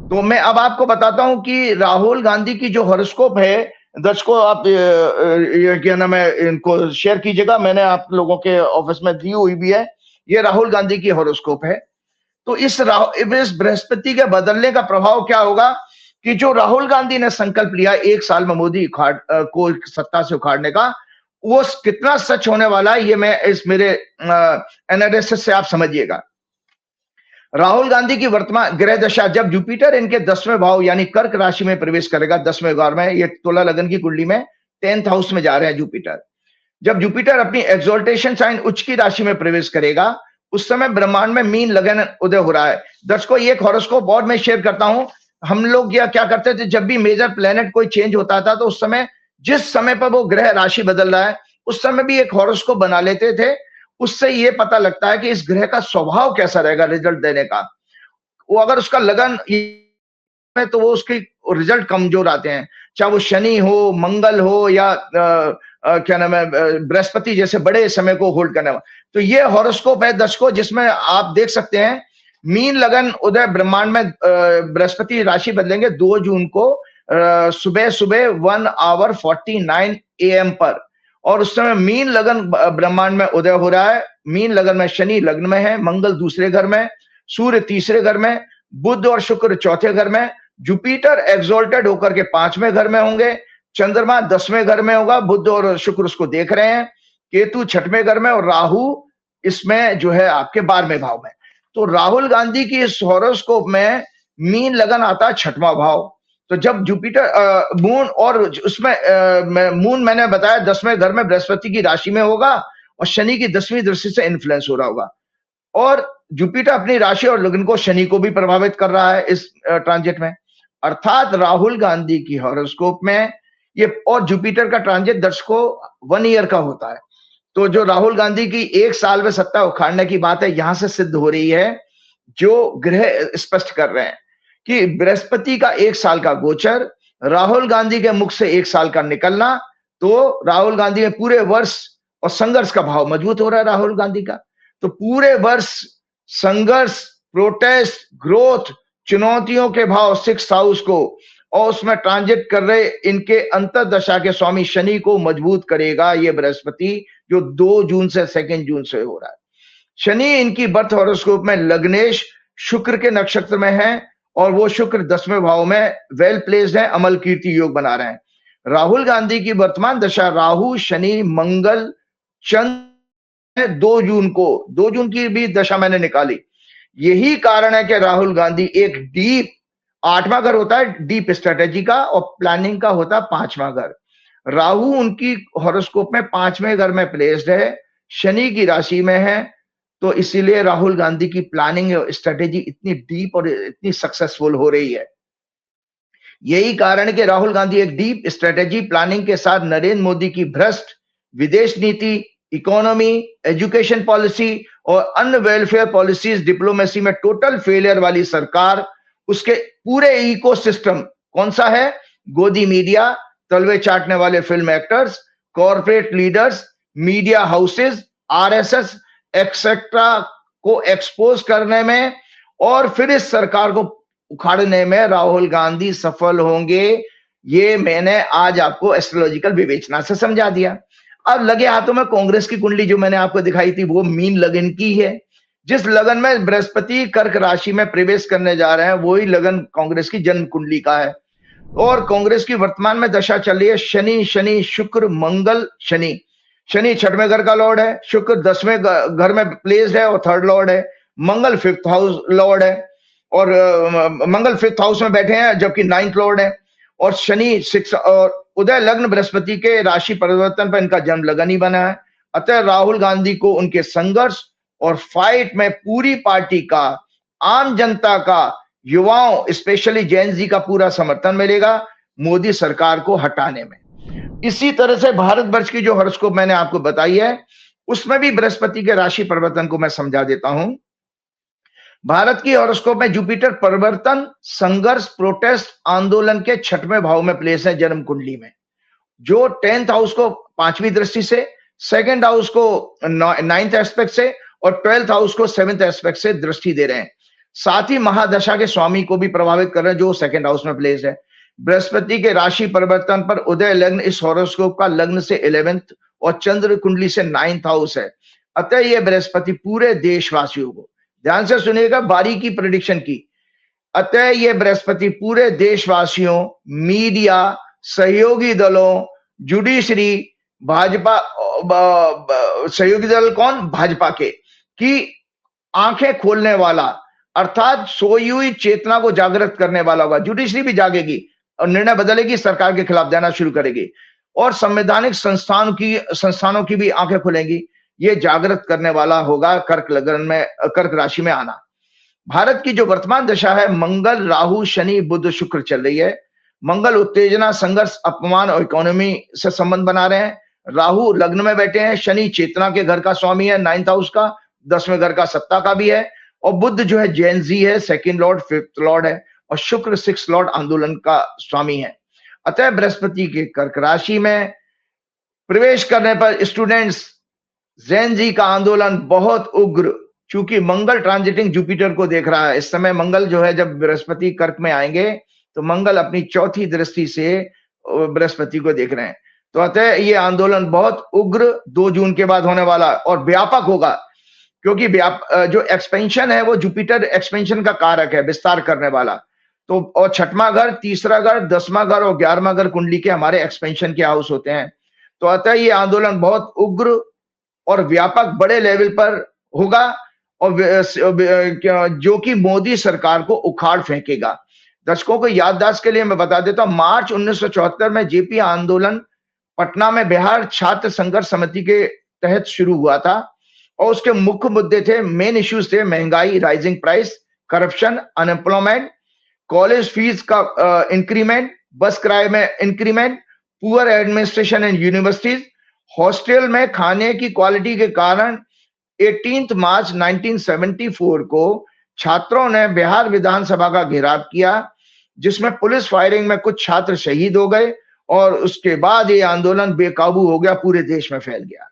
S2: तो मैं अब आपको बताता हूं कि राहुल गांधी की जो हॉरोस्कोप है, दर्शकों आप ये क्या नाम है, इनको शेयर कीजिएगा, मैंने आप लोगों के ऑफिस में दी हुई भी है। ये राहुल गांधी की हॉरोस्कोप है। तो इस बृहस्पति के बदलने का प्रभाव क्या होगा कि जो राहुल गांधी ने संकल्प लिया 1 साल में मोदी को सत्ता से उखाड़ने का, वो कितना सच होने वाला है, ये मैं इस मेरे एनालिसिस से आप समझिएगा। राहुल गांधी की वर्तमान ग्रह दशा, जब जुपिटर इनके 10वें भाव यानी कर्क राशि में प्रवेश करेगा, 10वें घर में, ये तुला लगन की कुंडली में 10th हाउस में जा रहे हैं जुपिटर। जब जुपिटर अपनी एक्सोल्टेशन साइन उच्च की राशि में प्रवेश करेगा, उस समय ब्रह्मांड में मीन लगन उदय हो रहा है। दर्शकों, ये हॉरोस्कोप और मैं शेयर करता हूं। हम लोग क्या करते थे, जब भी मेजर प्लेनेट कोई चेंज होता था, तो उस समय जिस समय पर वो ग्रह राशि बदल रहा है, उस समय भी एक हॉरोस्कोप बना लेते थे। उससे ये पता लगता है कि इस ग्रह का स्वभाव कैसा रहेगा रिजल्ट देने का। वो अगर उसका लगन में, तो वो उसके रिजल्ट कमजोर आते हैं, चाहे वो शनि हो, मंगल हो या क्या नाम है, बृहस्पति जैसे बड़े समय को होल्ड करने वाला। तो ये हॉरोस्कोप है दर्शकों, जिसमें आप देख सकते हैं मीन लगन उदय ब्रह्मांड में बृहस्पति राशि बदलेंगे 2 जून को सुबह 1:49 AM पर, और उस समय मीन लगन ब्रह्मांड में उदय हो रहा है। मीन लगन में शनि लग्न में है, मंगल दूसरे घर में, सूर्य तीसरे घर में, बुध और शुक्र चौथे घर में, जुपिटर एक्सोल्टेड होकर के 5वें घर में होंगे, चंद्रमा 10वें घर में होगा, बुध और शुक्र उसको देख रहे हैं, केतु 6वें घर में और राहु इसमें जो है आपके 12वें भाव में। तो राहुल गांधी की इस हॉरोस्कोप में मीन लगन आता है 6वां भाव। तो जब जुपिटर मून और उसमें मून मैंने बताया 10वें घर में बृहस्पति की राशि में होगा और शनि की 10वीं दृष्टि से इन्फ्लुएंस हो रहा होगा, और जुपिटर अपनी राशि और लग्न को शनि को भी प्रभावित कर रहा है इस ट्रांजिट में। अर्थात राहुल गांधी की हॉरोस्कोप में ये, और जुपिटर का ट्रांजिट दर्शकों 1 ईयर का होता है। तो जो राहुल गांधी की 1 साल में सत्ता उखाड़ने की बात है, यहां से सिद्ध हो रही है, जो ग्रह स्पष्ट कर रहे हैं कि बृहस्पति का 1 साल का गोचर, राहुल गांधी के मुख से 1 साल का निकलना, तो राहुल गांधी के पूरे वर्ष और संघर्ष का भाव मजबूत हो रहा है राहुल गांधी का। तो पूरे वर्ष संघर्ष, प्रोटेस्ट, ग्रोथ, चुनौतियों के भाव 6th हाउस को, और उसमें ट्रांजिट कर रहे इनके अंतर्दशा के स्वामी शनि को मजबूत करेगा ये बृहस्पति, जो 2 जून से 2 जून से हो रहा है। शनि इनकी बर्थ हॉरोस्कोप में लग्नेश शुक्र के नक्षत्र में है, और वो शुक्र 10वें भाव में वेल प्लेस्ड है, अमल कीर्ति योग बना रहे हैं। राहुल गांधी की वर्तमान दशा राहु, शनि, मंगल, चंद्र 2 जून को, 2 जून की भी दशा मैंने निकाली। यही कारण है कि राहुल गांधी एक डीप, 8वां घर होता है डीप स्ट्रेटेजी का और प्लानिंग का होता है 5वां घर। राहु उनकी हॉरोस्कोप में 5वें घर में प्लेस्ड है, शनि की राशि में है, तो इसीलिए राहुल गांधी की प्लानिंग और स्ट्रेटेजी इतनी डीप और इतनी सक्सेसफुल हो रही है। यही कारण है कि राहुल गांधी एक डीप स्ट्रेटेजी प्लानिंग के साथ नरेंद्र मोदी की भ्रष्ट विदेश नीति, इकोनॉमी, एजुकेशन पॉलिसी और अन्य वेलफेयर पॉलिसीज, डिप्लोमेसी में टोटल फेलियर वाली सरकार, उसके पूरे इकोसिस्टम कौन सा है, गोदी मीडिया, तलवे चाटने वाले film actors, corporate leaders, media houses, RSS etcetera को एक्सपोज करने में और फिर इस सरकार को उखाड़ने में राहुल गांधी सफल होंगे। ये मैंने आज आपको एस्ट्रोलॉजिकल विवेचना से समझा दिया। अब लगे हाथों में कांग्रेस की कुंडली जो मैंने आपको दिखाई थी, वो मीन लगन की है। जिस लगन में बृहस्पति कर्क राशि में प्रवेश करने जा रहे हैं, वही लगन कांग्रेस की जन्म कुंडली का है। और कांग्रेस की वर्तमान में दशा चल रही है शनि, शनि, शुक्र, मंगल, शनि। शनि 6वें घर का लॉर्ड है, शुक्र 10वें घर में प्लेस्ड है और 3rd लॉर्ड है, मंगल 5th हाउस लॉर्ड है, और मंगल 5th हाउस में बैठे हैं, जबकि 9th लॉर्ड है, और शनि 6 और उदय लग्न बृहस्पति के राशि परिवर्तन पर इनका जन्म लगन ही बना है। अतः राहुल गांधी को उनके संघर्ष और फाइट में पूरी पार्टी का आम जनता का, युवाओं स्पेशली जेन जी का पूरा समर्थन मिलेगा मोदी सरकार को हटाने में। इसी तरह से भारतवर्ष की जो हॉरोस्कोप मैंने आपको बताई है, उसमें भी बृहस्पति के राशि परिवर्तन को मैं समझा देता हूं। भारत की हॉरोस्कोप में जुपिटर परिवर्तन, संघर्ष, प्रोटेस्ट, आंदोलन के 6वें भाव में प्लेस है जन्म कुंडली में, जो 10th हाउस को 5वीं दृष्टि से, 2nd हाउस को 9th एस्पेक्ट से और 12th हाउस को 7th एस्पेक्ट से दृष्टि दे रहे हैं। साथ ही महादशा के स्वामी को भी प्रभावित कर रहे हैं, जो 2nd हाउस में प्लेस है। बृहस्पति के राशि परिवर्तन पर उदय लग्न इस हॉरोस्कोप का लग्न से 11th और चंद्र कुंडली से 9th हाउस है। अतः यह बृहस्पति पूरे देशवासियों को, ध्यान से सुनिएगा बारीकी प्रेडिक्शन की, अतः यह बृहस्पति पूरे देशवासियों, मीडिया, सहयोगी दलों, जुडिशरी, भाजपा, सहयोगी दल कौन, भाजपा के, की आंखें खोलने वाला, अर्थात सोई हुई चेतना को जागृत करने वाला होगा। जुडिशरी भी जागेगी और निर्णय बदलेगी, सरकार के खिलाफ देना शुरू करेगी और संवैधानिक संस्थानों की भी आंखें खुलेंगी। ये जागृत करने वाला होगा कर्क लग्न में, कर्क राशि में आना। भारत की जो वर्तमान दशा है, मंगल, राहु, शनि, बुध, शुक्र चल रही है। मंगल उत्तेजना, संघर्ष, अपमान और इकोनॉमी से संबंध बना रहे हैं। राहु लग्न में बैठे हैं। शनि चेतना के घर का स्वामी है, 9th हाउस का, 10वें घर का, सत्ता का भी है। और बुध जो है जेन जी है, 2nd लॉर्ड, 5th लॉर्ड है। और शुक्र 6th लॉर्ड, आंदोलन का स्वामी है। अतः बृहस्पति के कर्क राशि में प्रवेश करने पर स्टूडेंट्स, जेन जी का आंदोलन बहुत उग्र, चूंकि मंगल ट्रांजिटिंग जुपिटर को देख रहा है इस समय। मंगल जो है, जब बृहस्पति कर्क में आएंगे तो मंगल अपनी 4थी दृष्टि से बृहस्पति को देख रहे हैं। तो अतः ये आंदोलन बहुत उग्र 2 जून के बाद होने वाला और व्यापक होगा, क्योंकि जो एक्सपेंशन है वो जुपिटर एक्सपेंशन का कारक है, विस्तार करने वाला। तो और 6वां घर, 3रा घर, 10वां घर और 11वां घर कुंडली के हमारे एक्सपेंशन के हाउस होते हैं। तो अतः ये आंदोलन बहुत उग्र और व्यापक बड़े लेवल पर होगा और जो कि मोदी सरकार को उखाड़ फेंकेगा। दर्शकों को याददाश्त के लिए मैं बता देता हूं, मार्च 1974 में जेपी आंदोलन पटना में बिहार छात्र संघर्ष समिति के तहत शुरू हुआ था और उसके मुख्य मुद्दे थे, मेन इश्यूज थे, महंगाई, rising price, corruption, unemployment, college fees का इंक्रीमेंट, बस किराए में increment, poor administration in universities, hostel में खाने की क्वालिटी के कारण 18 मार्च 1974 को छात्रों ने बिहार विधानसभा का घेराव किया, जिसमें पुलिस फायरिंग में कुछ छात्र शहीद हो गए और उसके बाद ये आंदोलन बेकाबू हो गया, पूरे देश में फैल गया।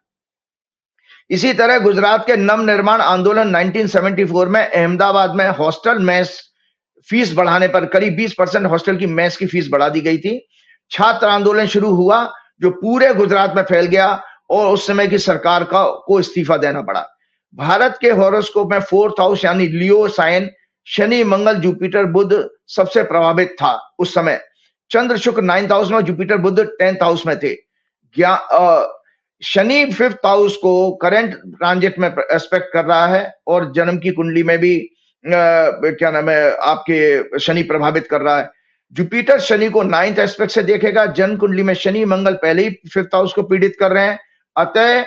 S2: इसी तरह गुजरात के नवनिर्माण आंदोलन 1974 में अहमदाबाद में हॉस्टल मेस फीस बढ़ाने पर करीब 20% हॉस्टल की मेस की फीस बढ़ा दी गई थी। छात्र आंदोलन शुरू हुआ जो पूरे गुजरात में फैल गया और उस समय की सरकार को इस्तीफा देना पड़ा। भारत के हॉरोस्कोप में 4th हाउस यानी लियो साइन, शनि, मंगल, जुपिटर, बुध सबसे प्रभावित था उस समय। चंद्र, शुक्र 9th हाउस में, जुपिटर, बुध 10th हाउस में थे। शनि 5th हाउस को करंट ट्रांजिट में एस्पेक्ट कर रहा है और जन्म की कुंडली में भी क्या नाम है, आपके शनि प्रभावित कर रहा है। जुपिटर शनि को 9th एस्पेक्ट से देखेगा। जन्म कुंडली में शनि, मंगल पहले ही 5th हाउस को पीड़ित कर रहे हैं। अतः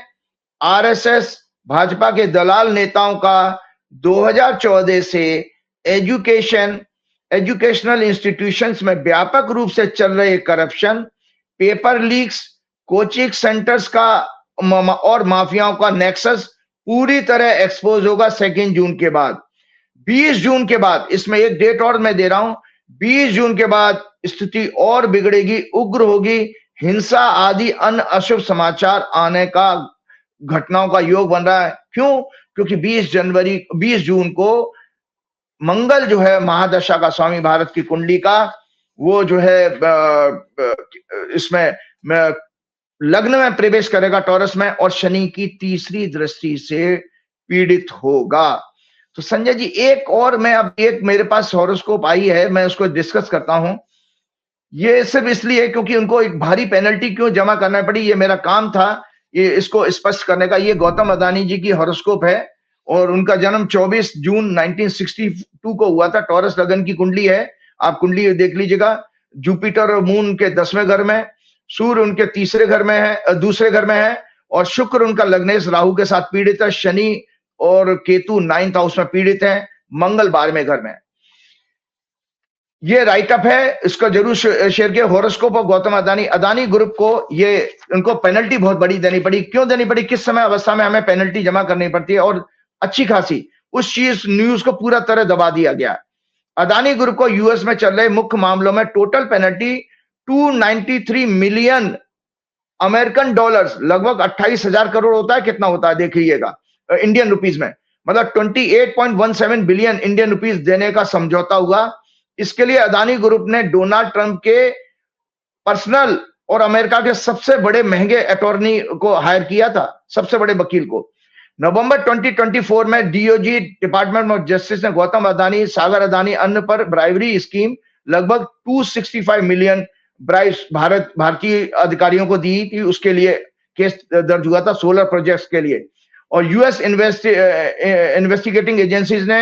S2: आरएसएस, भाजपा के दलाल नेताओं का 2014 से एजुकेशनल इंस्टीट्यूशंस में व्यापक रूप से चल रहे corruption, paper leaks, coaching centres का और माफियाओं का नेक्सस पूरी तरह एक्सपोज होगा 2 जून के बाद। 20 जून के बाद, इसमें एक डेट और मैं दे रहा हूं, 20 जून के बाद स्थिति और बिगड़ेगी, उग्र होगी, हिंसा आदि अन्य अशुभ समाचार आने का घटनाओं का योग बन रहा है। क्यों? क्योंकि 20 जून को मंगल जो है महादशा का स्वामी भारत की कुंडली का, वो जो है इसमें लग्न में प्रवेश करेगा टॉरस में और शनि की 3री दृष्टि से पीड़ित होगा। तो संजय जी एक और मैं अब एक मेरे पास हॉरोस्कोप आई है, मैं उसको डिस्कस करता हूं। ये सिर्फ इसलिए क्योंकि उनको एक भारी पेनल्टी क्यों जमा करना पड़ी, ये मेरा काम था ये इसको स्पष्ट करने का। ये गौतम अदानी जी की हॉरोस्कोप है और उनका जन्म 24 जून 1962 को हुआ था। टॉरस लग्न की कुंडली है, आप कुंडली देख लीजिएगा। जुपिटर और मून के 10वें घर में, सूर्य उनके 3रे घर में है, 2रे घर में है और शुक्र उनका लग्नेश राहु के साथ पीड़ित है। शनि और केतु 9th हाउस में पीड़ित हैं। मंगलवार में घर में। ये राइटअप है, इसको जरूर शेयर किया। Horoscope of Gautam Adani. Adani group को ये उनको पेनल्टी बहुत बड़ी देनी पड़ी। क्यों देनी पड़ी, किस समय अवस्था में हमें पेनल्टी जमा करनी पड़ती है, और अच्छी खासी उस चीज न्यूज को पूरा तरह दबा दिया गया। अदानी ग्रुप को यूएस में चल रहे मुख्य मामलों में total penalty 293 million American dollars, लगभग 28,000 करोड़ होता है, कितना होता है देखिएगा इंडियन रुपीज में, मतलब 28.17 बिलियन इंडियन रुपीज देने का समझौता हुआ। इसके लिए अदानी ग्रुप ने डोनाल्ड ट्रंप के पर्सनल और अमेरिका के सबसे बड़े महंगे अटॉर्नी को हायर किया था, सबसे बड़े वकील को। नवंबर 2024 में डीओजी डिपार्टमेंट ऑफ जस्टिस ने गौतम अदानी, सागर अदानी अन्य पर ब्राइवरी स्कीम लगभग 265 मिलियन ब्राइब्स भारतीय अधिकारियों को दी थी। उसके लिए केस दर्ज हुआ था सोलर प्रोजेक्ट्स के लिए। और यूएस इन्वेस्टिगेटिंग एजेंसीज ने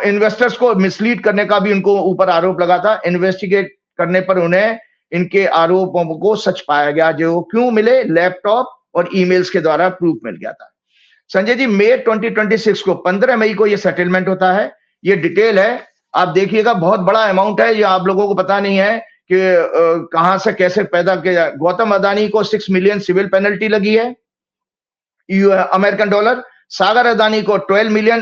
S2: इन्वेस्टर्स को मिसलीड करने का भी उनको ऊपर आरोप लगा था। इन्वेस्टिगेट करने पर उन्हें इनके आरोपों को सच पाया गया, जो क्यों मिले, लैपटॉप और ईमेल्स के द्वारा प्रूफ मिल गया था। संजय जी, मई 2026 को 15 मई को ये सेटलमेंट होता है। ये डिटेल है, आप देखिएगा, बहुत बड़ा अमाउंट है, ये आप लोगों को पता नहीं है कि कहां से कैसे पैदा किया। गौतम अदानी को 6 मिलियन सिविल पेनल्टी लगी है अमेरिकन डॉलर। सागर अदानी को 12 मिलियन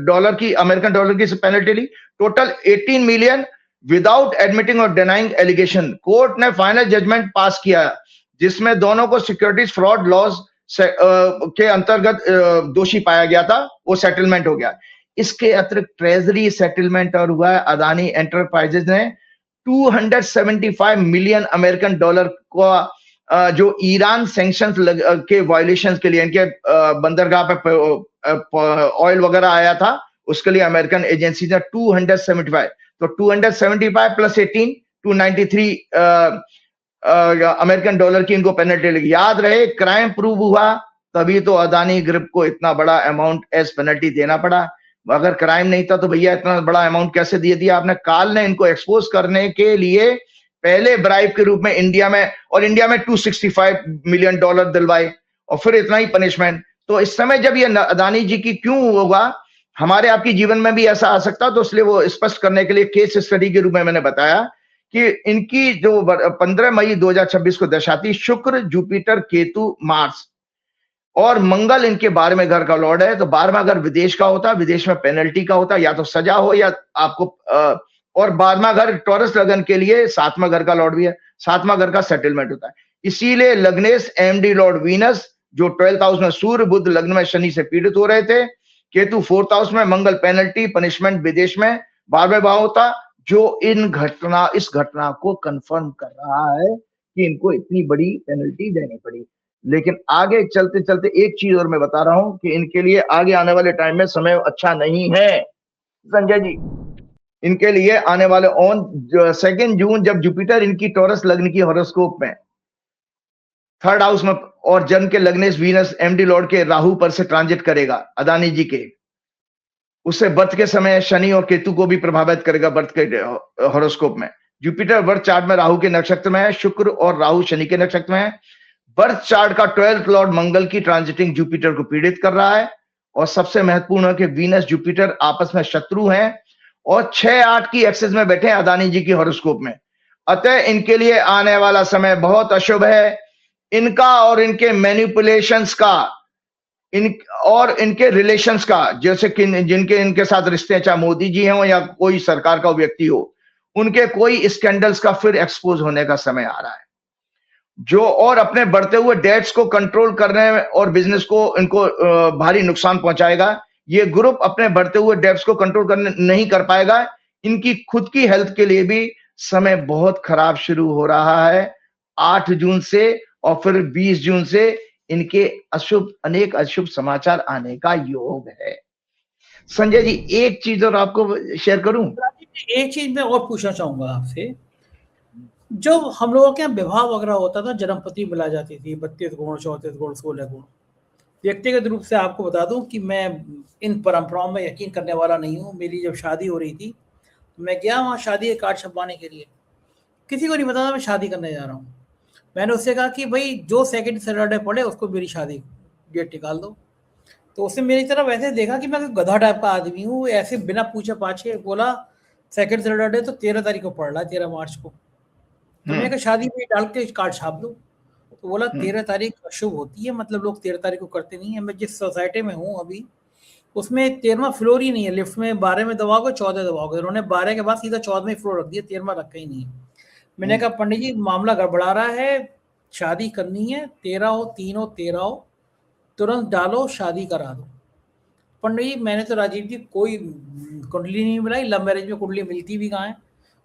S2: डॉलर की अमेरिकन डॉलर की पेनल्टी ली। टोटल 18 मिलियन विदाउट एडमिटिंग और डिनाइंग एलिगेशन। कोर्ट ने फाइनल जजमेंट पास किया जिसमें दोनों को सिक्योरिटीज फ्रॉड लॉज के अंतर्गत दोषी पाया गया था, वो सेटलमेंट हो गया। इसके अतिरिक्त ट्रेजरी सेटलमेंट और हुआ है। अदानी एंटरप्राइजेज ने 275 मिलियन अमेरिकन डॉलर को जो ईरान सैंक्शंस के वायलेशंस के लिए, इनके बंदरगाह पे ऑयल वगैरह आया था, उसके लिए अमेरिकन एजेंसी ने 275, तो 275 प्लस 18 293 अमेरिकन डॉलर की इनको पेनल्टी लगी। याद रहे, क्राइम प्रूव हुआ तभी तो अदानी ग्रुप को इतना बड़ा अमाउंट एज पेनल्टी देना पड़ा। अगर क्राइम नहीं था तो भैया इतना बड़ा अमाउंट कैसे दे दिया आपने। काल ने इनको एक्सपोज करने के लिए पहले ब्राइब के रूप में इंडिया में 265 मिलियन डॉलर दिलवाए, और फिर इतना ही पनिशमेंट। तो इस समय जब ये अदानी जी की क्यों होगा, हमारे आपकी जीवन में भी ऐसा आ सकता, तो इसलिए वो स्पष्ट करने के लिए केस स्टडी के रूप में मैंने बताया कि इनकी जो 15 मई 2026 को दशा थी, शुक्र, जुपिटर, केतु, मार्स और मंगल इनके 12वें घर का लॉर्ड है। तो 12वां घर विदेश का होता है, विदेश में पेनल्टी का होता है, या तो सजा हो या आपको और 12वां घर टॉरस लगन के लिए 7वां घर का लॉर्ड भी है, 7वां घर का सेटलमेंट होता है। इसीलिए लग्नेश एमडी लॉर्ड वीनस जो 12th हाउस में सूर्य, बुध लग्न में शनि से पीड़ित हो रहे थे, केतु 4th हाउस में, मंगल पेनल्टी पनिशमेंट विदेश में 12वें भाव होता, जो इस घटना को कंफर्म कर रहा है कि इनको इतनी बड़ी पेनल्टी देनी पड़ी। लेकिन आगे चलते चलते एक चीज और मैं बता रहा हूं कि इनके लिए आगे आने वाले टाइम में समय अच्छा नहीं है संजय जी। इनके लिए आने वाले 2 जून जब जुपिटर इनकी टॉरस लग्न की हॉरोस्कोप में 3rd हाउस में और जन्म के लग्नेश वीनस एमडी लॉर्ड के राहु पर से ट्रांजिट करेगा अदानी जी के, उससे बर्थ के समय शनि और केतु को भी प्रभावित करेगा बर्थ के हॉरोस्कोप में। जुपिटर बर्थ चार्ट में राहु के नक्षत्र में है, शुक्र और राहु शनि के नक्षत्र में है। बर्थ चार्ट का 12th लॉर्ड मंगल की ट्रांजिटिंग जुपिटर को पीड़ित कर रहा है, और सबसे महत्वपूर्ण है कि वीनस जुपिटर आपस में शत्रु हैं और 6-8 की एक्सेस में बैठे हैं अदानी जी की हॉरोस्कोप में। अतः इनके लिए आने वाला समय बहुत अशुभ है। इनका और इनके मैनिपुलेशंस का और इनके रिलेशंस का, जैसे कि जिनके इनके साथ रिश्ते, चाहे मोदी जी हो या कोई सरकार का व्यक्ति हो, उनके कोई स्कैंडल्स का फिर एक्सपोज होने का समय आ रहा है, जो और अपने बढ़ते हुए डेट्स को कंट्रोल करने और बिजनेस को इनको भारी नुकसान पहुंचाएगा। ये ग्रुप अपने बढ़ते हुए डेट्स को कंट्रोल करने नहीं कर पाएगा। इनकी खुद की हेल्थ के लिए भी समय बहुत खराब शुरू हो रहा है 8 जून से, और फिर 20 जून से इनके अनेक अशुभ समाचार आने का योग है। संजय जी, एक चीज और आपको शेयर करूं।
S1: एक चीज मैं और पूछना चाहूंगा आपसे, जब हम लोगों के यहाँ विवाह वगैरह होता था, जन्मपति मिला जाती थी, 32 गुण, 34 गुण, 16 गुण। व्यक्तिगत रूप से आपको बता दूं कि मैं इन परंपराओं में यकीन करने वाला नहीं हूं। मेरी जब शादी हो रही थी तो मैं गया वहाँ शादी के कार्ड छपवाने के लिए, किसी को नहीं पता था मैं शादी करने जा रहा हूँ। मैंने उससे कहा कि भाई जो सेकंड सैटरडे पड़े उसको मेरी शादी डेट निकाल दो। तो उसने मेरी तरफ ऐसे देखा कि मैं कोई गधा टाइप का आदमी हूँ, ऐसे बिना पूछे पाछे बोला सेकंड सैटरडे तो 13 तारीख को पड़ रहा है, 13 मार्च को। तो मैंने कहा शादी में डाल के कार्ड छाप दो। तो बोला 13 तारीख अशुभ होती है, मतलब लोग 13 तारीख को करते नहीं है। मैं जिस सोसाइटी में हूँ अभी उसमें 13वां फ्लोर ही नहीं है, लिफ्ट में 12 में दबाओगे 14 दबाओगे, उन्होंने 12 के बाद सीधा 14वें फ्लोर रख दिया, 13वां रखा ही नहीं है। मैंने कहा पंडित जी मामला गड़बड़ा रहा है, शादी करनी है, 13 हो 3 हो 13 हो, तुरंत डालो शादी करा दो। पंडित जी मैंने तो राजीव जी कोई कुंडली नहीं मिलाई, लव मैरिज में कुंडली मिलती भी कहाँ है,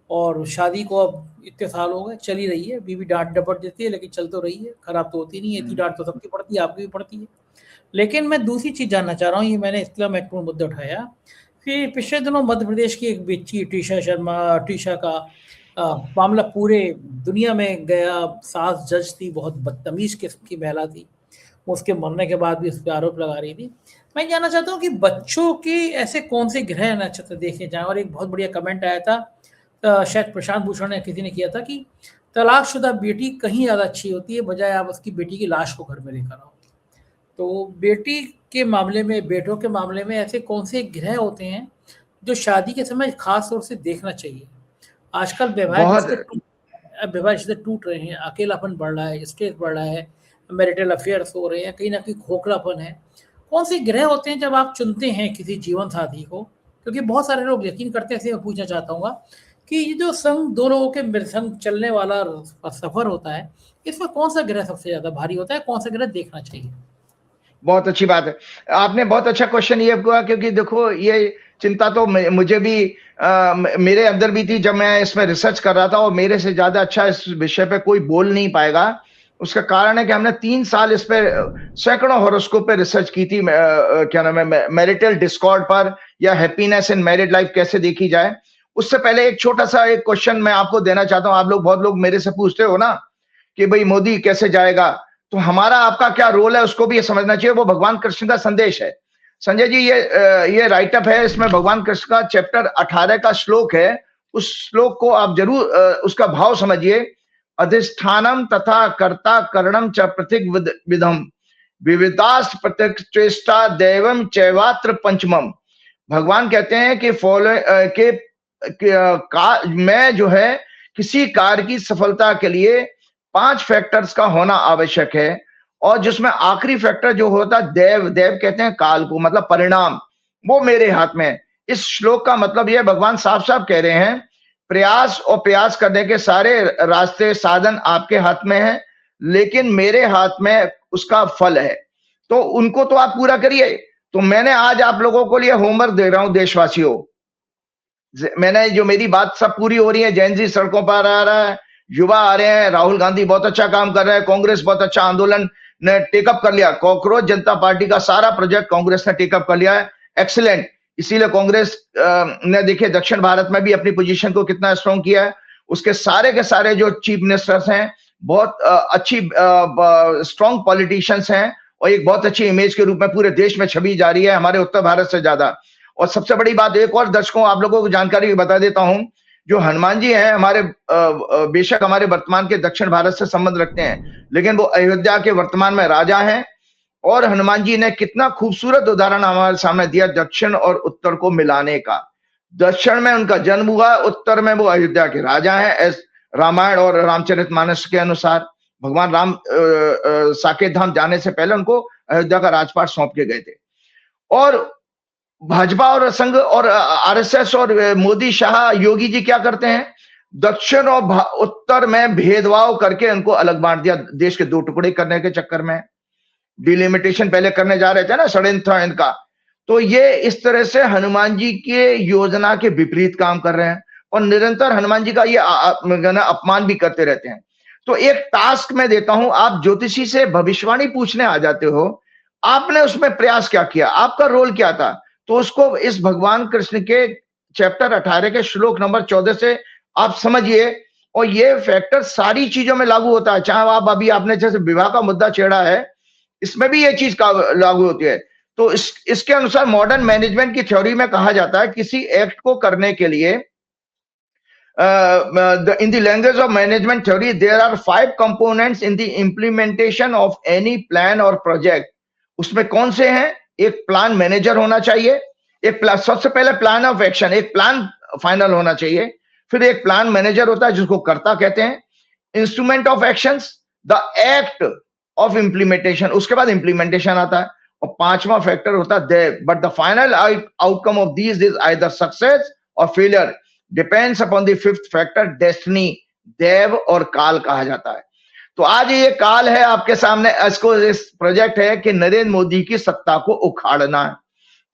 S1: और शादी को अब इतने साल हो गए चल ही रही है, बीवी डांट डपट देती है लेकिन चल तो रही है, खराब तो होती नहीं है, इतनी डांट तो सबकी पड़ती है, आपकी भी पड़ती है। लेकिन मैं दूसरी चीज जानना चाह रहा हूँ, ये मैंने इसलिए महत्वपूर्ण मुद्दा उठाया कि पिछले दिनों मध्य प्रदेश की एक बच्ची टीशा का मामला पूरे दुनिया में गया। सास जज थी, बहुत बदतमीज किस्म की महिला थी, उसके मरने के बाद भी उस पर आरोप लगा रही थी। मैं जानना चाहता हूँ कि बच्चों के ऐसे कौन से ग्रह नक्षत्र देखे जाए। और एक बहुत बढ़िया कमेंट आया था, शायद प्रशांत भूषण ने किसी ने किया था कि तलाकशुदा बेटी कहीं ज़्यादा अच्छी होती है बजाय आप उसकी बेटी की लाश को घर में लेकर आओ। तो बेटी के मामले में, बेटों के मामले में ऐसे कौन से ग्रह होते हैं जो शादी के समय खास तौर से देखना चाहिए? आजकल वैवाहिक रिश्ते टूट रहे हैं, अकेलापन बढ़ रहा है, स्ट्रेस बढ़ रहा है, मैरिटल अफेयर्स हो रहे हैं, कहीं ना कहीं खोखलापन है। कौन से ग्रह होते हैं जब आप चुनते हैं किसी जीवन साथी को? क्योंकि बहुत सारे लोग यकीन करते हैं, मैं पूछना चाहता हूँ कि ये जो संग दो लोगों के संग चलने वाला सफर होता है, इसमें कौन सा ग्रह सबसे ज्यादा भारी होता है, कौन सा ग्रह देखना चाहिए?
S2: बहुत अच्छी बात है, आपने बहुत अच्छा क्वेश्चन ये किया, क्योंकि देखो ये चिंता तो मुझे भी मेरे अंदर भी थी जब मैं इसमें रिसर्च कर रहा था, और मेरे से ज्यादा अच्छा इस विषय पे कोई बोल नहीं पाएगा। उसका कारण है कि हमने 3 साल इस पे सैकड़ों हॉरोस्कोप पे रिसर्च की थी, क्या नाम है, मैरिटल डिस्कॉर्ड पर, या हैप्पीनेस इन मैरिड लाइफ कैसे देखी जाए। उससे पहले एक छोटा सा एक क्वेश्चन मैं आपको देना चाहता हूं। आप लोग, बहुत लोग मेरे से पूछते हो ना कि भाई मोदी कैसे जाएगा, तो हमारा आपका क्या रोल है उसको भी ये समझना चाहिए। वो भगवान कृष्ण का संदेश है। संजय जी, ये राइटअप है, इसमें भगवान कृष्ण का चैप्टर 18 का श्लोक है। उस श्लोक को आप जरूर उसका भाव समझिए। अधिष्ठानम तथा कर्ता करणम च पृथक विधम विविधास्त प्रतिष्ठा दैवम चैवात्र पंचमम। भगवान कहते हैं कि मैं जो है किसी कार्य की सफलता के लिए 5 फैक्टर्स का होना आवश्यक है, और जिसमें आखिरी फैक्टर जो होता देव कहते हैं काल को, मतलब परिणाम, वो मेरे हाथ में है। इस श्लोक का मतलब यह, भगवान साफ साफ कह रहे हैं, प्रयास और प्रयास करने के सारे रास्ते साधन आपके हाथ में है, लेकिन मेरे हाथ में उसका फल है, तो उनको तो आप पूरा करिए। तो मैंने आज आप लोगों को लिए होमवर्क दे रहा हूं, देशवासियों। मैंने जो मेरी बात सब पूरी हो रही है, जैन जी सड़कों पर आ रहा है, युवा आ रहे हैं, राहुल गांधी बहुत अच्छा काम कर रहे हैं, कांग्रेस बहुत अच्छा आंदोलन ने टेकअप कर लिया, कॉकरोच जनता पार्टी का सारा प्रोजेक्ट कांग्रेस ने टेकअप कर लिया है, एक्सीलेंट। इसीलिए कांग्रेस ने देखिए दक्षिण भारत में भी अपनी पोजीशन को कितना स्ट्रॉन्ग किया है। उसके सारे के सारे जो चीफ मिनिस्टर्स हैं बहुत अच्छी स्ट्रॉन्ग पॉलिटिशियंस हैं, और एक बहुत अच्छी इमेज के रूप में पूरे देश में छवि जा रही है, हमारे उत्तर भारत से ज्यादा। और सबसे बड़ी बात, एक और दर्शकों आप लोगों को जानकारी बता देता हूं, जो हनुमान जी हैं हमारे, बेशक हमारे वर्तमान के दक्षिण भारत से संबंध रखते हैं, लेकिन वो अयोध्या के वर्तमान में राजा हैं। और हनुमान जी ने कितना खूबसूरत उदाहरण हमारे सामने दिया दक्षिण और उत्तर को मिलाने का। दक्षिण में उनका जन्म हुआ, उत्तर में वो अयोध्या के राजा हैं। रामायण और रामचरितमानस के अनुसार भगवान राम साकेत धाम जाने से पहले उनको अयोध्या का राजपाट सौंप के गए थे। और भाजपा और संघ और आरएसएस और मोदी, शाह, योगी जी क्या करते हैं, दक्षिण और उत्तर में भेदभाव करके उनको अलग बांट दिया, देश के 2 टुकड़े करने के चक्कर में। डिलिमिटेशन पहले करने जा रहे थे ना, षड्यंत्र था इनका। तो ये इस तरह से हनुमान जी के योजना के विपरीत काम कर रहे हैं, और निरंतर हनुमान जी का ये अपमान भी करते रहते हैं। तो एक टास्क मैं देता हूं, आप ज्योतिषी से भविष्यवाणी पूछने आ जाते हो, आपने उसमें प्रयास क्या किया, आपका रोल क्या था, तो उसको इस भगवान कृष्ण के चैप्टर 18 के श्लोक नंबर 14 से आप समझिए। और ये फैक्टर सारी चीजों में लागू होता है, चाहे आप अभी आपने जैसे विवाह का मुद्दा छेड़ा है, इसमें भी ये चीज का लागू होती है। तो इसके अनुसार मॉडर्न मैनेजमेंट की थ्योरी में कहा जाता है, किसी एक्ट को करने के लिए in the language of management theory, there are 5 components in the implementation of any plan or project. उसमें कौन से हैं? एक प्लान मैनेजर होना चाहिए, एक प्लान, सबसे पहले प्लान ऑफ एक्शन, एक प्लान फाइनल होना चाहिए, फिर एक प्लान मैनेजर होता है जिसको कर्ता कहते हैं, instrument of actions, the act of implementation, उसके बाद इंप्लीमेंटेशन आता है, और पांचवा फैक्टर होता है देव, but the final outcome of these is either success और failure, depends upon the fifth factor destiny, देव और काल कहा जाता है। तो आज ये काल है आपके सामने, इसको इस प्रोजेक्ट है कि नरेंद्र मोदी की सत्ता को उखाड़ना है।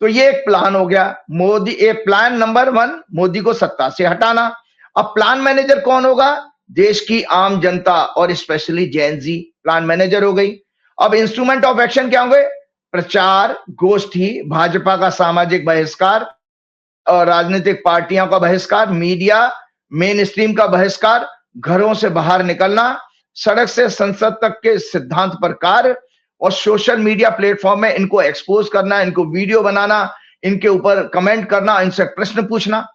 S2: तो ये एक प्लान हो गया, मोदी, एक प्लान नंबर 1 मोदी को सत्ता से हटाना। अब प्लान मैनेजर कौन होगा? देश की आम जनता और स्पेशली जेन जी प्लान मैनेजर हो गई। अब इंस्ट्रूमेंट ऑफ एक्शन क्या होंगे? प्रचार, गोष्ठी, भाजपा का सामाजिक बहिष्कार और राजनीतिक पार्टियों का बहिष्कार, मीडिया मेन स्ट्रीम का बहिष्कार, घरों से बाहर निकलना, सड़क से संसद तक के सिद्धांत पर कार्य, और सोशल मीडिया प्लेटफॉर्म में इनको एक्सपोज करना, इनको वीडियो बनाना, इनके ऊपर कमेंट करना, इनसे प्रश्न पूछना।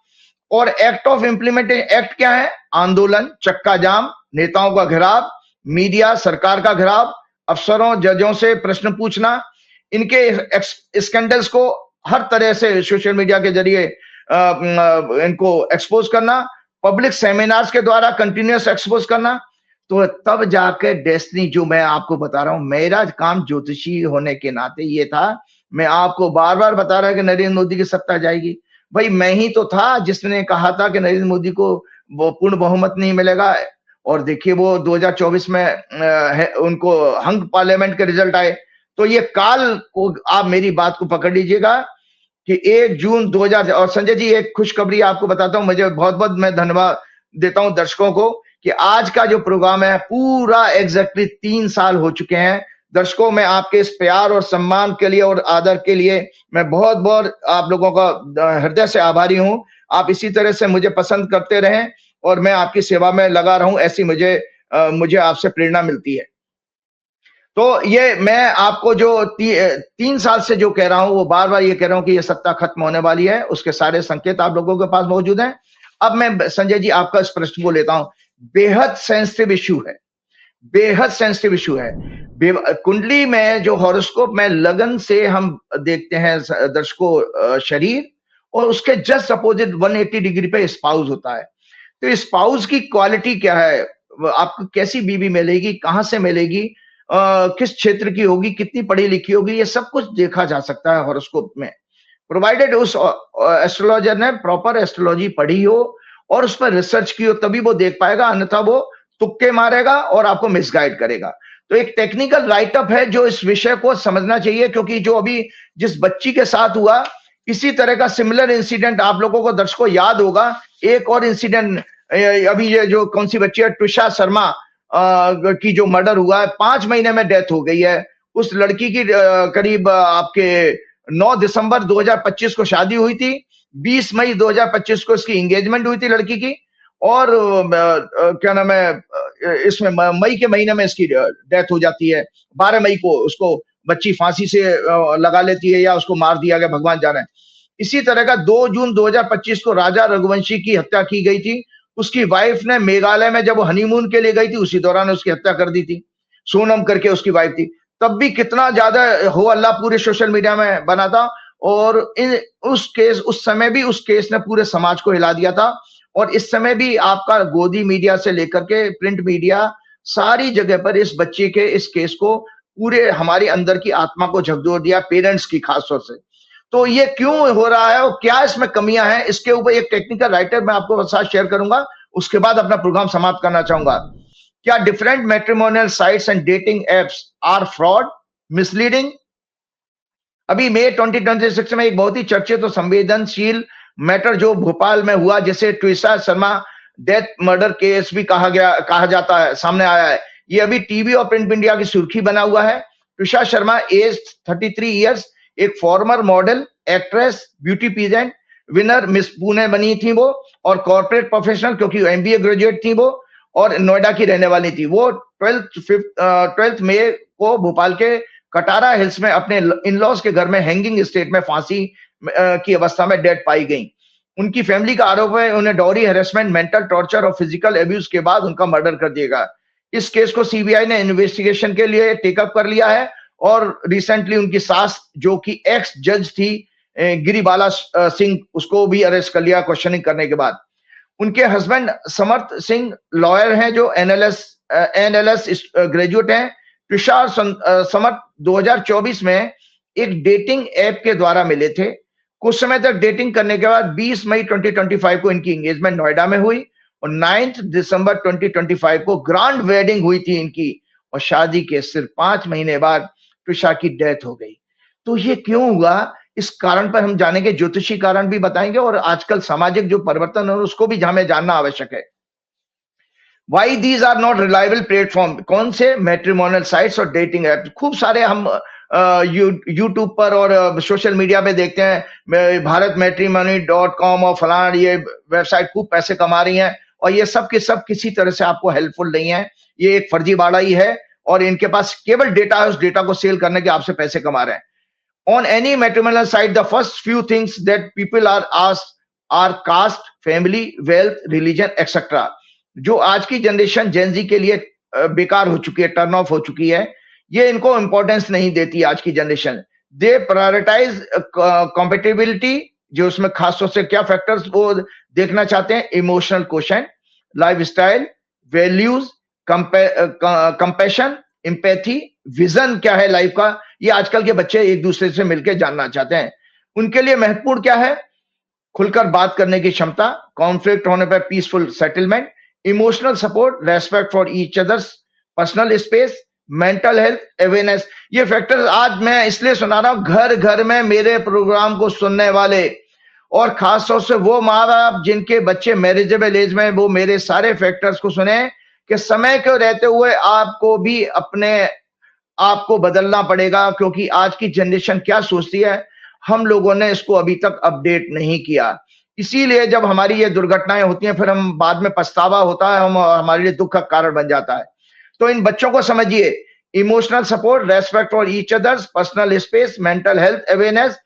S2: और एक्ट ऑफ इम्प्लीमेंटेशन, एक्ट क्या है? आंदोलन, चक्का जाम, नेताओं का घेराव, मीडिया सरकार का घेराव, अफसरों जजों से प्रश्न पूछना, इनके स्कैंडल्स को हर तरह से सोशल मीडिया के जरिए इनको एक्सपोज करना, पब्लिक सेमिनार्स के द्वारा कंटिन्यूअस एक्सपोज करना। तो तब जाकर डेस्टिनी, जो मैं आपको बता रहा हूं, मेरा काम ज्योतिषी होने के नाते ये था, मैं आपको बार बार बता रहा कि नरेंद्र मोदी की सत्ता जाएगी। भाई मैं ही तो था जिसने कहा था कि नरेंद्र मोदी को वो पूर्ण बहुमत नहीं मिलेगा, और देखिए वो 2024 में उनको हंग पार्लियामेंट के रिजल्ट आए। तो ये काल को आप मेरी बात को पकड़ लीजिएगा कि 1 जून 2000, और संजय जी एक खुशखबरी आपको बताता हूं, मुझे बहुत बहुत मैं धन्यवाद देता हूं दर्शकों को कि आज का जो प्रोग्राम है पूरा एग्जैक्टली 3 साल हो चुके हैं। दर्शकों, मैं आपके इस प्यार और सम्मान के लिए और आदर के लिए मैं बहुत बहुत आप लोगों का हृदय से आभारी हूं। आप इसी तरह से मुझे पसंद करते रहें और मैं आपकी सेवा में लगा रहूं, ऐसी मुझे आपसे प्रेरणा मिलती है। तो ये मैं आपको जो 3 साल से जो कह रहा हूं, वो बार बार ये कह रहा हूं कि ये सत्ता खत्म होने वाली है, उसके सारे संकेत आप लोगों के पास मौजूद हैं। अब मैं संजय जी आपका इस प्रश्न को लेता हूं, बेहद सेंसिटिव इशू है, बेहद सेंसिटिव इशू है। कुंडली में जो हॉरोस्कोप में लगन से हम देखते हैं दर्शकों शरीर, और उसके जस्ट अपोजिट 180 डिग्री पे स्पाउस होता है। तो स्पाउस की क्वालिटी क्या है, आपको कैसी बीवी मिलेगी, कहां से मिलेगी, किस क्षेत्र की होगी, कितनी पढ़ी लिखी होगी, ये सब कुछ देखा जा सकता है हॉरोस्कोप में, प्रोवाइडेड उस एस्ट्रोलॉजर ने प्रॉपर एस्ट्रोलॉजी पढ़ी हो और उस पर रिसर्च की हो, तभी वो देख पाएगा, अन्यथा वो तुक्के मारेगा और आपको मिसगाइड करेगा। तो एक टेक्निकल राइटअप है जो इस विषय को समझना चाहिए, क्योंकि जो अभी जिस बच्ची के साथ हुआ, इसी तरह का सिमिलर इंसिडेंट आप लोगों को दर्शकों याद होगा। एक और इंसिडेंट अभी ये जो कौन सी बच्ची है, तुषा शर्मा की जो मर्डर हुआ है, 5 महीने में डेथ हो गई है। उस लड़की की करीब आपके 9 दिसंबर 2025 को शादी हुई थी, 20 मई 2025 को इसकी एंगेजमेंट हुई थी लड़की की, और क्या नाम है, इसमें मई के महीने में इसकी डेथ हो जाती है। 12 मई को उसको बच्ची फांसी से लगा लेती है, या उसको मार दिया गया, भगवान जाने। इसी तरह का 2 जून 2025 को राजा रघुवंशी की हत्या की गई थी। उसकी वाइफ ने मेघालय में जब वो हनीमून के लिए गई थी, उसी दौरान उसकी हत्या कर दी थी। सोनम करके उसकी वाइफ थी। तब भी कितना ज्यादा हो अल्लाह पूरे सोशल मीडिया में बना था, और उस समय भी उस केस ने पूरे समाज को हिला दिया था। और इस समय भी आपका गोदी मीडिया से लेकर के प्रिंट मीडिया सारी जगह पर इस बच्चे के इस केस को पूरे हमारे अंदर की आत्मा को झकझोर दिया, पेरेंट्स की खास तौर से। तो ये क्यों हो रहा है और क्या इसमें कमियां हैं, इसके ऊपर एक टेक्निकल राइटर मैं आपको साथ शेयर करूंगा, उसके बाद अपना प्रोग्राम समाप्त करना चाहूंगा। क्या different matrimonial sites and dating apps are fraud, misleading? अभी मई 2026 में एक बहुत ही चर्चित और संवेदनशील मैटर जो भोपाल में हुआ, जिसे Tushar Sharma death murder case भी कहा जाता है, सामने आया है। ये अभी टीवी और प्रिंट मीडिया की सुर्खी बना हुआ है। तुषार शर्मा एज 33 इयर्स, एक former model, actress, beauty pageant winner miss Pune बनी थी वो, और कॉर्पोरेट प्रोफेशनल, क्योंकि एमबीए ग्रेजुएट थी वो, और नोएडा की रहने वाली थी वो। 12 मई को भोपाल के कटारा हिल्स में अपने इन-लॉज के घर में हैंगिंग स्टेट में फांसी की अवस्था में डेड पाई गई। उनकी फैमिली का आरोप है उन्हें डॉरी हैरेसमेंट, मेंटल टॉर्चर और फिजिकल एब्यूज के बाद उनका मर्डर कर दिया गया। इस केस को सीबीआई ने इन्वेस्टिगेशन के लिए टेकअप कर लिया है, और रिसेंटली उनकी सास जो कि एक्स जज थी गिरिबाला सिंह, उसको भी अरेस्ट कर लिया क्वेश्चनिंग करने के बाद। उनके हस्बैंड समर्थ सिंह लॉयर हैं जो एनएलएस ग्रेजुएट हैं। तुषार समर्थ 2024 में एक डेटिंग ऐप के द्वारा मिले थे। कुछ समय तक डेटिंग करने के बाद 20 मई 2025 को इनकी एंगेजमेंट नोएडा में हुई और 9 दिसंबर 2025 को ग्रैंड वेडिंग हुई थी इनकी, और शादी के सिर्फ 5 महीने बाद तुषार की डेथ हो गई। तो ये क्यों हुआ, इस कारण पर हम जानेंगे, ज्योतिषी कारण भी बताएंगे और आजकल सामाजिक जो परिवर्तन है उसको भी हमें जानना आवश्यक है। Why these are not reliable platform? कौन से मैट्रिमोनियल साइट्स और डेटिंग ऐप, खूब सारे हम यूट्यूब पर और सोशल मीडिया पे देखते हैं, भारत मैट्रिमोनी.com और फलाना ये वेबसाइट खूब पैसे कमा रही हैं, और ये सब के सब किसी तरह से आपको हेल्पफुल नहीं है। ये एक फर्जीवाड़ा ही है और इनके पास केवल डेटा है, उस डेटा को सेल करने के आपसे पैसे कमा रहे हैं। On any matrimonial site, the first few things that people are asked are caste, family, wealth, religion, etc. जो आज की जनरेशन जेनजी के लिए बेकार हो चुकी है, टर्न ऑफ हो चुकी है, ये इनको इंपॉर्टेंस नहीं देती आज की जनरेशन। दे प्रायोरिटाइज कॉम्पेटिबिलिटी, जो उसमें खासतौर से क्या फैक्टर्स वो देखना चाहते हैं, emotional question, lifestyle, values, compassion, empathy, vision क्या है लाइफ का, ये आजकल के बच्चे एक दूसरे से मिलकर जानना चाहते हैं। उनके लिए महत्वपूर्ण क्या है, खुलकर बात करने की क्षमता, कॉन्फ्लिक्ट होने पर peaceful settlement, emotional support, respect for each others, personal space, mental health, awareness. ये फैक्टर्स आज मैं इसलिए सुना रहा हूं, घर घर में मेरे प्रोग्राम को सुनने वाले और खासतौर से वो माँ बाप जिनके बच्चे मैरिजेबल एज में, वो मेरे सारे फैक्टर्स को सुने कि समय को रहते हुए आपको भी अपने आपको बदलना पड़ेगा, क्योंकि आज की जनरेशन क्या सोचती है, हम लोगों ने इसको अभी तक अपडेट नहीं किया। इसीलिए जब हमारी ये दुर्घटनाएं होती हैं, फिर हम बाद में पछतावा होता है, हम हमारे लिए दुख का कारण बन जाता है। तो इन बच्चों को समझिए, emotional support, respect for each others, personal space, mental health, awareness.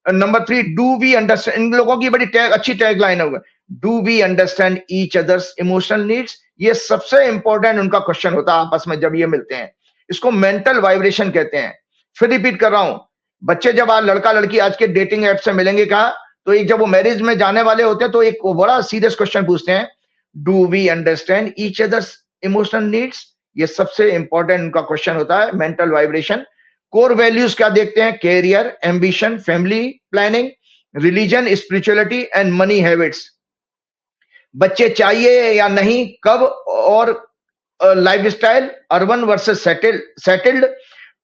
S2: Number 3, do we understand, इन लोगों की बड़ी अच्छी टैगलाइन होगा, do we understand each others emotional needs. ये सबसे इंपॉर्टेंट उनका क्वेश्चन होता है आपस में जब ये मिलते हैं। इसको मेंटल वाइब्रेशन कहते हैं। फिर रिपीट कर रहा हूं, बच्चे जब आज लड़का लड़की आज के डेटिंग ऐप से मिलेंगे कहा, तो एक जब वो मैरिज में जाने वाले होते हैं तो एक बड़ा सीरियस क्वेश्चन पूछते हैं, do we understand each others emotional needs. ये सबसे इंपॉर्टेंट उनका क्वेश्चन होता है, मेंटल वाइब्रेशन। कोर वैल्यूज क्या देखते हैं, career, ambition, family planning, religion, spirituality and money habits. बच्चे चाहिए या नहीं, कब और lifestyle, urban versus settled,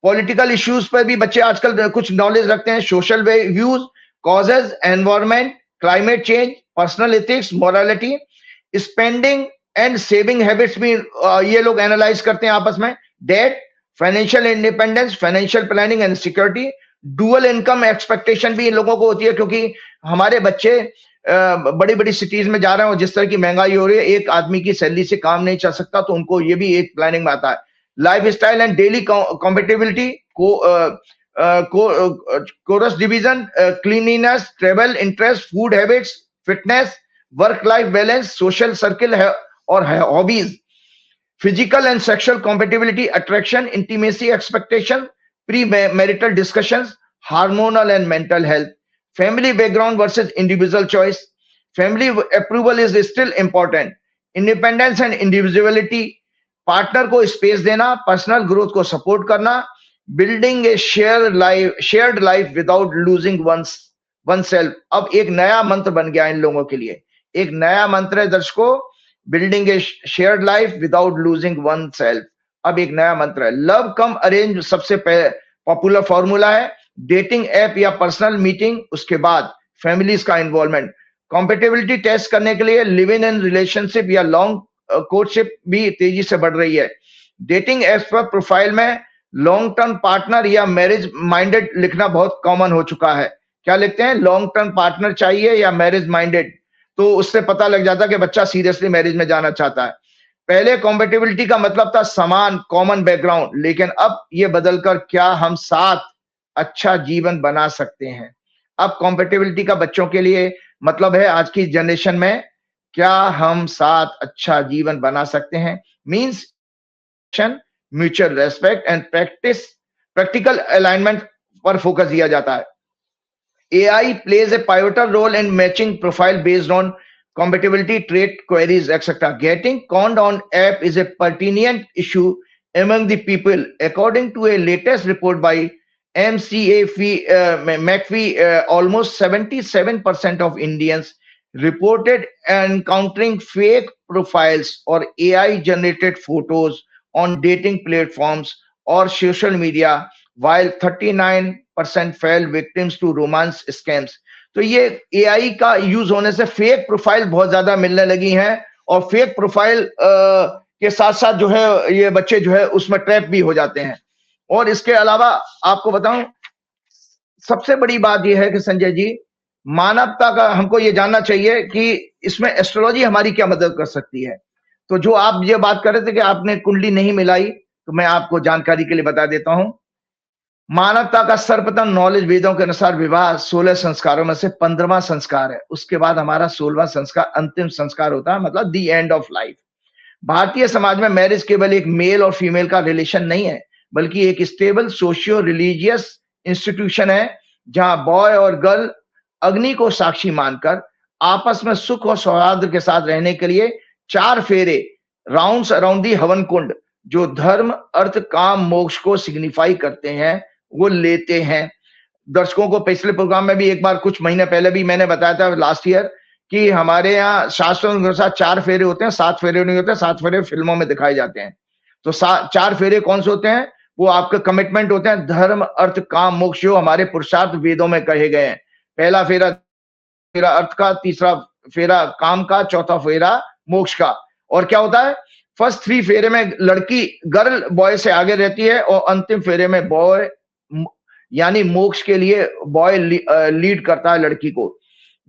S2: political issues पर भी बच्चे आजकल कुछ नॉलेज रखते हैं, social views, causes, environment, climate change, personal ethics, morality, spending and saving habits भी ये लोग एनालाइज करते हैं आपस में, date, financial independence, financial planning and security, dual income expectation भी इन लोगों को होती है, क्योंककि हमारे बच्चे बड़ी बड़ी सिटीज में जा रहे हो, जिस तरह की महंगाई हो रही है, एक आदमी की सैलरी से काम नहीं चल सकता, तो उनको ये भी एक प्लानिंग में आता है। Life style and daily compatibility, chores division, cleanliness, travel, interest, food habits, fitness, work life balance, social circle और hobbies, physical and sexual compatibility, attraction, intimacy expectation, pre marital discussions, hormonal and mental health, family background versus individual choice, family approval is still important, independence and individuality, partner को space देना, personal growth को support करना, building a shared life without losing one self. अब एक नया मंत्र बन गया इन लोगों के लिए, एक नया मंत्र है दर्शकों, building a shared life without losing one self. अब एक नया मंत्र है, लव कम अरेंज सबसे पॉपुलर फॉर्मूला है, डेटिंग ऐप या पर्सनल मीटिंग, उसके बाद फैमिलीज का इन्वॉल्वमेंट। कॉम्पेटिबिलिटी टेस्ट करने के लिए लिव इन रिलेशनशिप या लॉन्ग कोर्टशिप भी तेजी से बढ़ रही है। डेटिंग ऐप्स पर प्रोफाइल में लॉन्ग टर्म पार्टनर या मैरिज माइंडेड लिखना बहुत कॉमन हो चुका है। क्या लिखते हैं, लॉन्ग टर्म पार्टनर चाहिए या मैरिज माइंडेड, तो उससे पता लग जाता है कि बच्चा सीरियसली मैरिज में जाना चाहता है। पहले कॉम्पेटिबिलिटी का मतलब था समान, कॉमन बैकग्राउंड, लेकिन अब ये बदलकर क्या हम साथ अच्छा जीवन बना सकते हैं। अब कॉम्पेटिबिलिटी का बच्चों के लिए मतलब है आज की जनरेशन में, क्या हम साथ अच्छा जीवन बना सकते हैं, means mutual respect and practice practical alignment पर फोकस दिया जाता है। AI plays a pivotal role in matching profile based on compatibility, trait queries, etc. Getting conned on app is a pertinent issue among the people. According to a latest report by McAfee, almost 77% of Indians reported encountering fake profiles or AI-generated photos on dating platforms or social media, while 39% fell victims to romance scams. तो ये AI का use होने से fake profile बहुत ज्यादा मिलने लगी हैं और फेक प्रोफाइल के साथ साथ जो है ये बच्चे जो है उसमें ट्रैप भी हो जाते हैं। और इसके अलावा आपको बताऊं, सबसे बड़ी बात यह है कि संजय जी, मानवता का हमको ये जानना चाहिए कि इसमें एस्ट्रोलॉजी हमारी क्या मदद कर सकती है। तो जो आप ये बात कर रहे थे कि आपने कुंडली नहीं मिलाई, तो मैं आपको जानकारी के लिए बता देता हूं। मानवता का सर्वप्रथम नॉलेज वेदों के अनुसार विवाह 16 संस्कारों में से 15वां संस्कार है। उसके बाद हमारा 16वां संस्कार अंतिम संस्कार होता है, मतलब the end of life. Bharatiya Samaj में मैरिज केवल एक मेल और फीमेल का रिलेशन नहीं है, बल्कि एक स्टेबल सोशियो रिलीजियस इंस्टीट्यूशन है, जहां बॉय और गर्ल अग्नि को साक्षी मानकर आपस में सुख और सौहार्द के साथ रहने के लिए 4 फेरे राउंड्स अराउंड दी हवन कुंड, जो धर्म अर्थ काम मोक्ष को सिग्निफाई करते हैं, वो लेते हैं। दर्शकों को पिछले प्रोग्राम में भी एक बार कुछ महीने पहले भी मैंने बताया था लास्ट ईयर कि हमारे यहाँ शास्त्रों के अनुसार 4 फेरे होते हैं, 7 फेरे नहीं होते। 7 फेरे फिल्मों में दिखाए जाते हैं। तो 4 फेरे कौन से होते हैं? वो आपके कमिटमेंट होते हैं, धर्म अर्थ काम मोक्ष, जो हमारे पुरुषार्थ वेदों में कहे गए हैं। पहला फेरा अर्थ का, तीसरा फेरा काम का, चौथा फेरा मोक्ष का। और क्या होता है, फर्स्ट 3 फेरे में लड़की गर्ल बॉय से आगे रहती है और अंतिम फेरे में बॉय यानी मोक्ष के लिए बॉय लीड करता है लड़की को।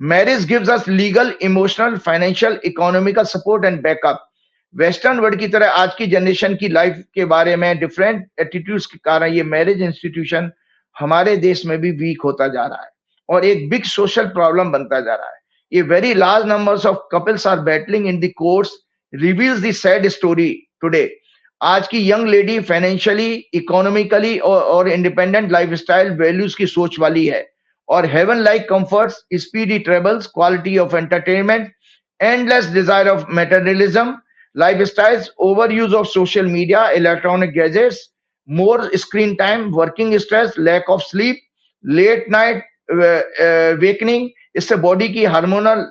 S2: Marriage gives us legal, emotional, financial, economical support and backup. Western world की तरह आज की जनरेशन की लाइफ के बारे में डिफरेंट एटीट्यूड्स के कारण ये मैरिज इंस्टीट्यूशन हमारे देश में भी वीक होता जा रहा है और एक बिग सोशल प्रॉब्लम बनता जा रहा है। ये very large numbers of couples are battling in the courts reveals the sad story today. आज की यंग लेडी फाइनेंशियली, इकोनॉमिकली और इंडिपेंडेंट लाइफस्टाइल वैल्यूज की सोच वाली है और heaven like comforts, speedy travels, quality of entertainment, endless desire of materialism, lifestyles, overuse of social media, electronic gadgets, more screen time, working stress, lack of sleep, late night awakening। इससे body की hormonal,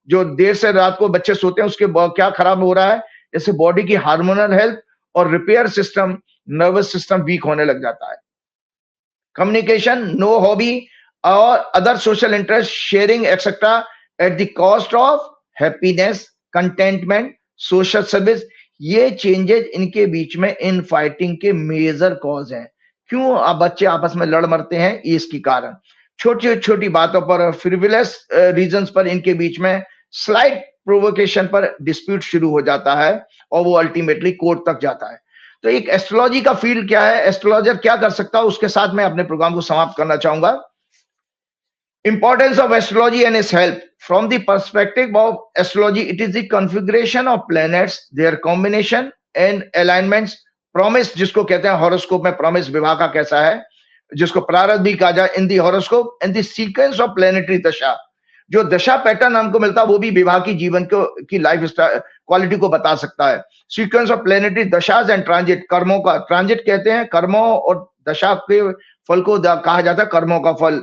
S2: जो देर से रात को बच्चे सोते हैं उसके क्या खराब हो रहा है, इससे बॉडी की हार्मोनल हेल्थ और repair system, nervous system weak होने लग जाता है। कम्युनिकेशन, नो हॉबी और other social interest, sharing etcetera at the cost of happiness, contentment, social service. ये चेंजेस इनके बीच में इन फाइटिंग के मेजर कॉज हैं। क्यों अब बच्चे आपस में लड़ मरते हैं? इसके कारण छोटी छोटी बातों पर, फ्रिवलस रीजंस पर इनके बीच में स्लाइट प्रोवोकेशन पर डिस्प्यूट शुरू हो जाता है और वो अल्टीमेटली कोर्ट तक जाता है। तो एक एस्ट्रोलॉजी का फील्ड क्या है, एस्ट्रोलॉजर क्या कर सकता है, उसके साथ मैं अपने प्रोग्राम को समाप्त करना चाहूंगा। Importance of astrology and its help. From the perspective of astrology, it is the configuration of planets, their combination and alignments. Promise, जिसको कहते हैं हॉरोस्कोप में प्रॉमिस विवाह का कैसा है, जिसको प्रारब्ध भी कहा जाए, in the horoscope and the sequence of planetary dasha. जो दशा पैटर्न हमको मिलता है वो भी विवाह की जीवन को की लाइफ क्वालिटी को बता सकता है। Sequence of planetary dashas and transit, कर्मों का ट्रांजिट कहते हैं, कर्मों और दशा के फल को कहा जाता है कर्मों का फल।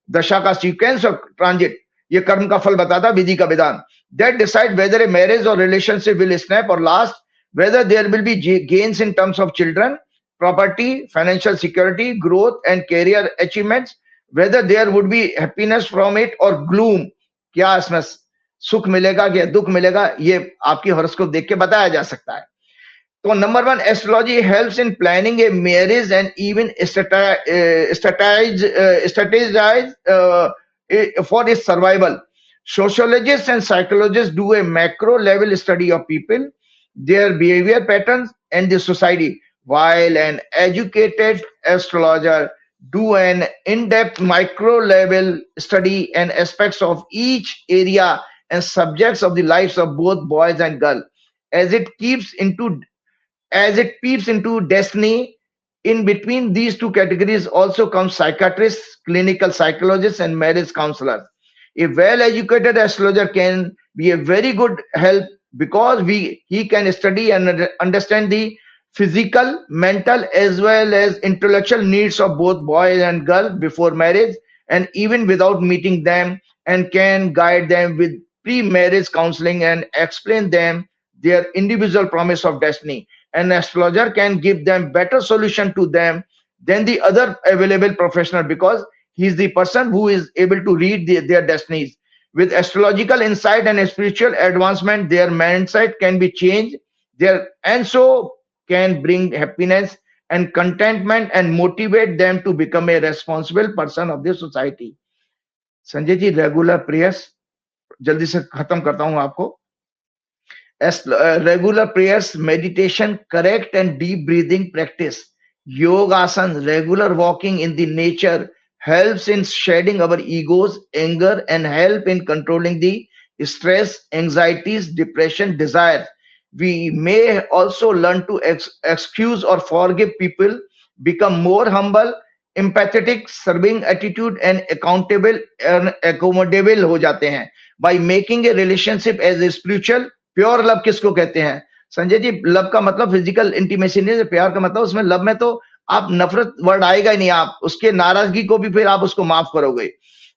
S2: दशा का सीक्वेंस ऑफ ट्रांजिट ये कर्म का फल बताता, विधि का विधान। That decide whether a marriage और रिलेशनशिप विल स्नैप और last, whether there will be gains in terms of children, property, financial security, growth and career achievements, whether there would be happiness from it और gloom, क्या इसमें सुख मिलेगा या दुख मिलेगा, ये आपकी हॉरोस्कोप देख के बताया जा सकता है। तो number 1, astrology helps in planning a marriage and even strategize for its survival. Sociologists and psychologists do a macro level study of people, their behavior patterns and the society, while an educated astrologer do an in-depth micro level study and aspects of each area and subjects of the lives of both boys and girls as it peeps into destiny, In between these two categories also come psychiatrists, clinical psychologists, and marriage counselors. A well-educated astrologer can be a very good help because he can study and understand the physical, mental, as well as intellectual needs of both boy and girl before marriage and even without meeting them, and can guide them with pre-marriage counseling and explain them their individual promise of destiny. An astrologer can give them better solution to them than the other available professional because he is the person who is able to read their destinies. With astrological insight and spiritual advancement, their mindset can be changed, and so can bring happiness and contentment and motivate them to become a responsible person of the society. Sanjay ji, regular prayers जल्दी से खत्म करता हूं आपको. Regular prayers, meditation, correct and deep breathing practice, yoga asana, regular walking in the nature helps in shedding our egos, anger, and help in controlling the stress, anxieties, depression, desire. We may also learn to excuse or forgive people, become more humble, empathetic, serving attitude, and accountable and accommodable हो जाते हैं. By making a relationship as a spiritual, pure love किसको कहते हैं Sanjay ji? Love का मतलब physical intimacy नहीं, प्यार का मतलब उसमें लव में तो आप नफरत वर्ड आएगा ही नहीं, आप उसके नाराजगी को भी फिर आप उसको माफ करोगे.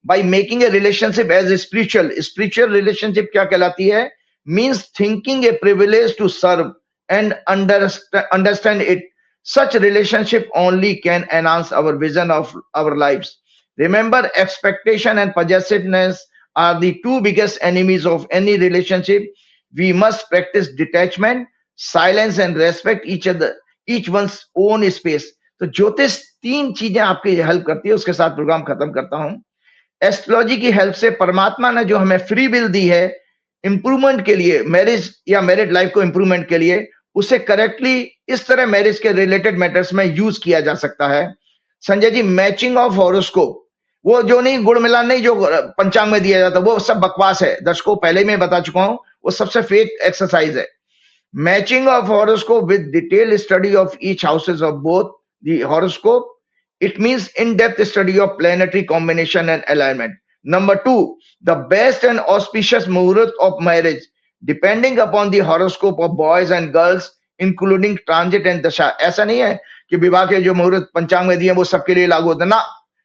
S2: By making a relationship as a spiritual, spiritual relationship क्या कहलाती है? Means thinking a privilege to serve and understand it. Such relationship only can enhance our vision of our lives. Remember, expectation and possessiveness are the two biggest enemies of any relationship. We must practice detachment, silence, and respect each one's own space. तो ज्योतिष 3 चीजें आपकी help करती है. उसके साथ programme खत्म करता हूं. एस्ट्रोलॉजी की हेल्प से परमात्मा ने जो हमें फ्री विल दी है इंप्रूवमेंट के लिए, मैरिज या मैरिड लाइफ को इंप्रूवमेंट के लिए, उसे करेक्टली इस तरह मैरिज के रिलेटेड मैटर्स में यूज किया जा सकता है. Sanjay ji, matching of horoscope, वो जो नहीं गुड़ मिलान नहीं जो पंचांग में दिया जाता, वो सब बकवास है. दर्शकों पहले ही मैं बता चुका हूं, वो सबसे फेक एक्सरसाइज है. Matching of horoscope with detail study of each houses of both the horoscope. It means in-depth study of planetary combination and alignment. Number 2, the best and auspicious muhurat of marriage, depending upon the horoscope of boys and girls, including transit and dasha. ऐसा नहीं है कि विवाह के जो मुहूर्त पंचांग में दिए वो सबके लिए लागू होता ना.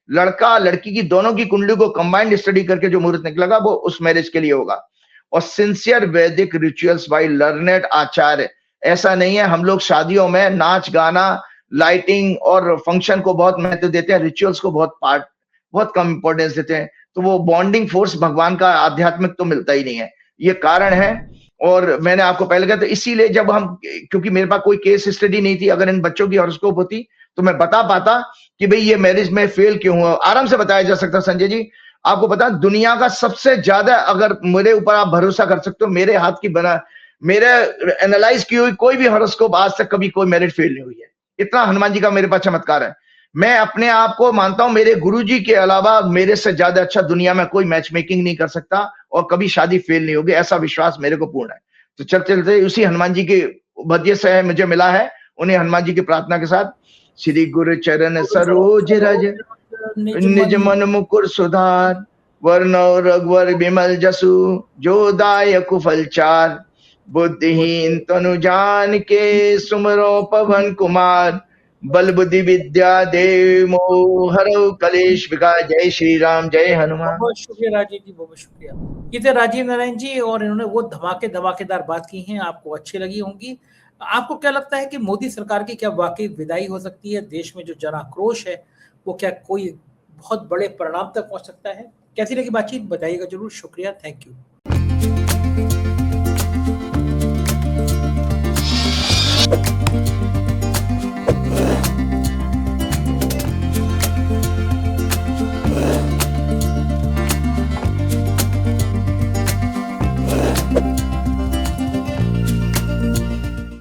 S2: लड़का लड़की की दोनों की कुंडली को कंबाइंड स्टडी करके जो मुहूर्त निकलेगा वो उस मैरिज के लिए होगा. और सिंसियर वैदिक रिचुअल्स बाय लर्नेड आचार्य. ऐसा नहीं है हम लोग शादियों में नाच गाना, लाइटिंग और फंक्शन को बहुत महत्व देते हैं, रिचुअल्स को बहुत कम इंपॉर्टेंस देते हैं. तो वो बॉन्डिंग फोर्स भगवान का आध्यात्मिक तो मिलता ही नहीं है. ये कारण है. और मैंने आपको पहले कहा, तो इसीलिए जब हम, क्योंकि मेरे पास कोई केस स्टडी नहीं थी, अगर इन बच्चों की हॉरोस्कोप होती तो मैं बता पाता कि भाई ये मैरिज में फेल क्यों हुआ, आराम से बताया जा सकता. संजय जी आपको पता, दुनिया का सबसे ज्यादा, अगर मेरे ऊपर आप भरोसा कर सकते हो, मेरे हाथ की बना, मेरे एनालाइज की हुई कोई भी हॉरोस्कोप आज तक कभी कोई मैरिज फेल नहीं हुई है. इतना हनुमान जी का मेरे पास चमत्कार है. मैं अपने आप को मानता हूं मेरे गुरुजी के अलावा मेरे से ज्यादा अच्छा दुनिया में कोई मैच मेकिंग नहीं कर सकता और कभी शादी फेल नहीं होगी, ऐसा विश्वास मेरे को पूर्ण है. तो चलते चलते उसी हनुमान जी के भद्य से मुझे मिला है, उन्हें हनुमान जी की प्रार्थना के साथ. श्री गुरु चरण सरोज रज निज मन मुकुर सुधार, वर्ण रघुवर विमल जसु जो दायक फल चार. बुद्धिहीन तनु जान के सुमरो पवन कुमार, बल बुद्धि विद्या देव मोह हरौ कलेश विकार. जय श्री राम, जय हनुमान.
S1: बहुत शुक्रिया राजीव जी, बहुत शुक्रिया. ये थे राजीव नारायण जी और इन्होंने वो धमाकेदार बात की हैं, आपको अच्छी लगी होंगी. आपको क्या लगता है कि मोदी सरकार की क्या वाकई विदाई हो सकती है? देश में जो जन आक्रोश है वो क्या कोई बहुत बड़े परिणाम तक पहुंच सकता है? कैसी लगी बातचीत बताइएगा जरूर. शुक्रिया, थैंक यू.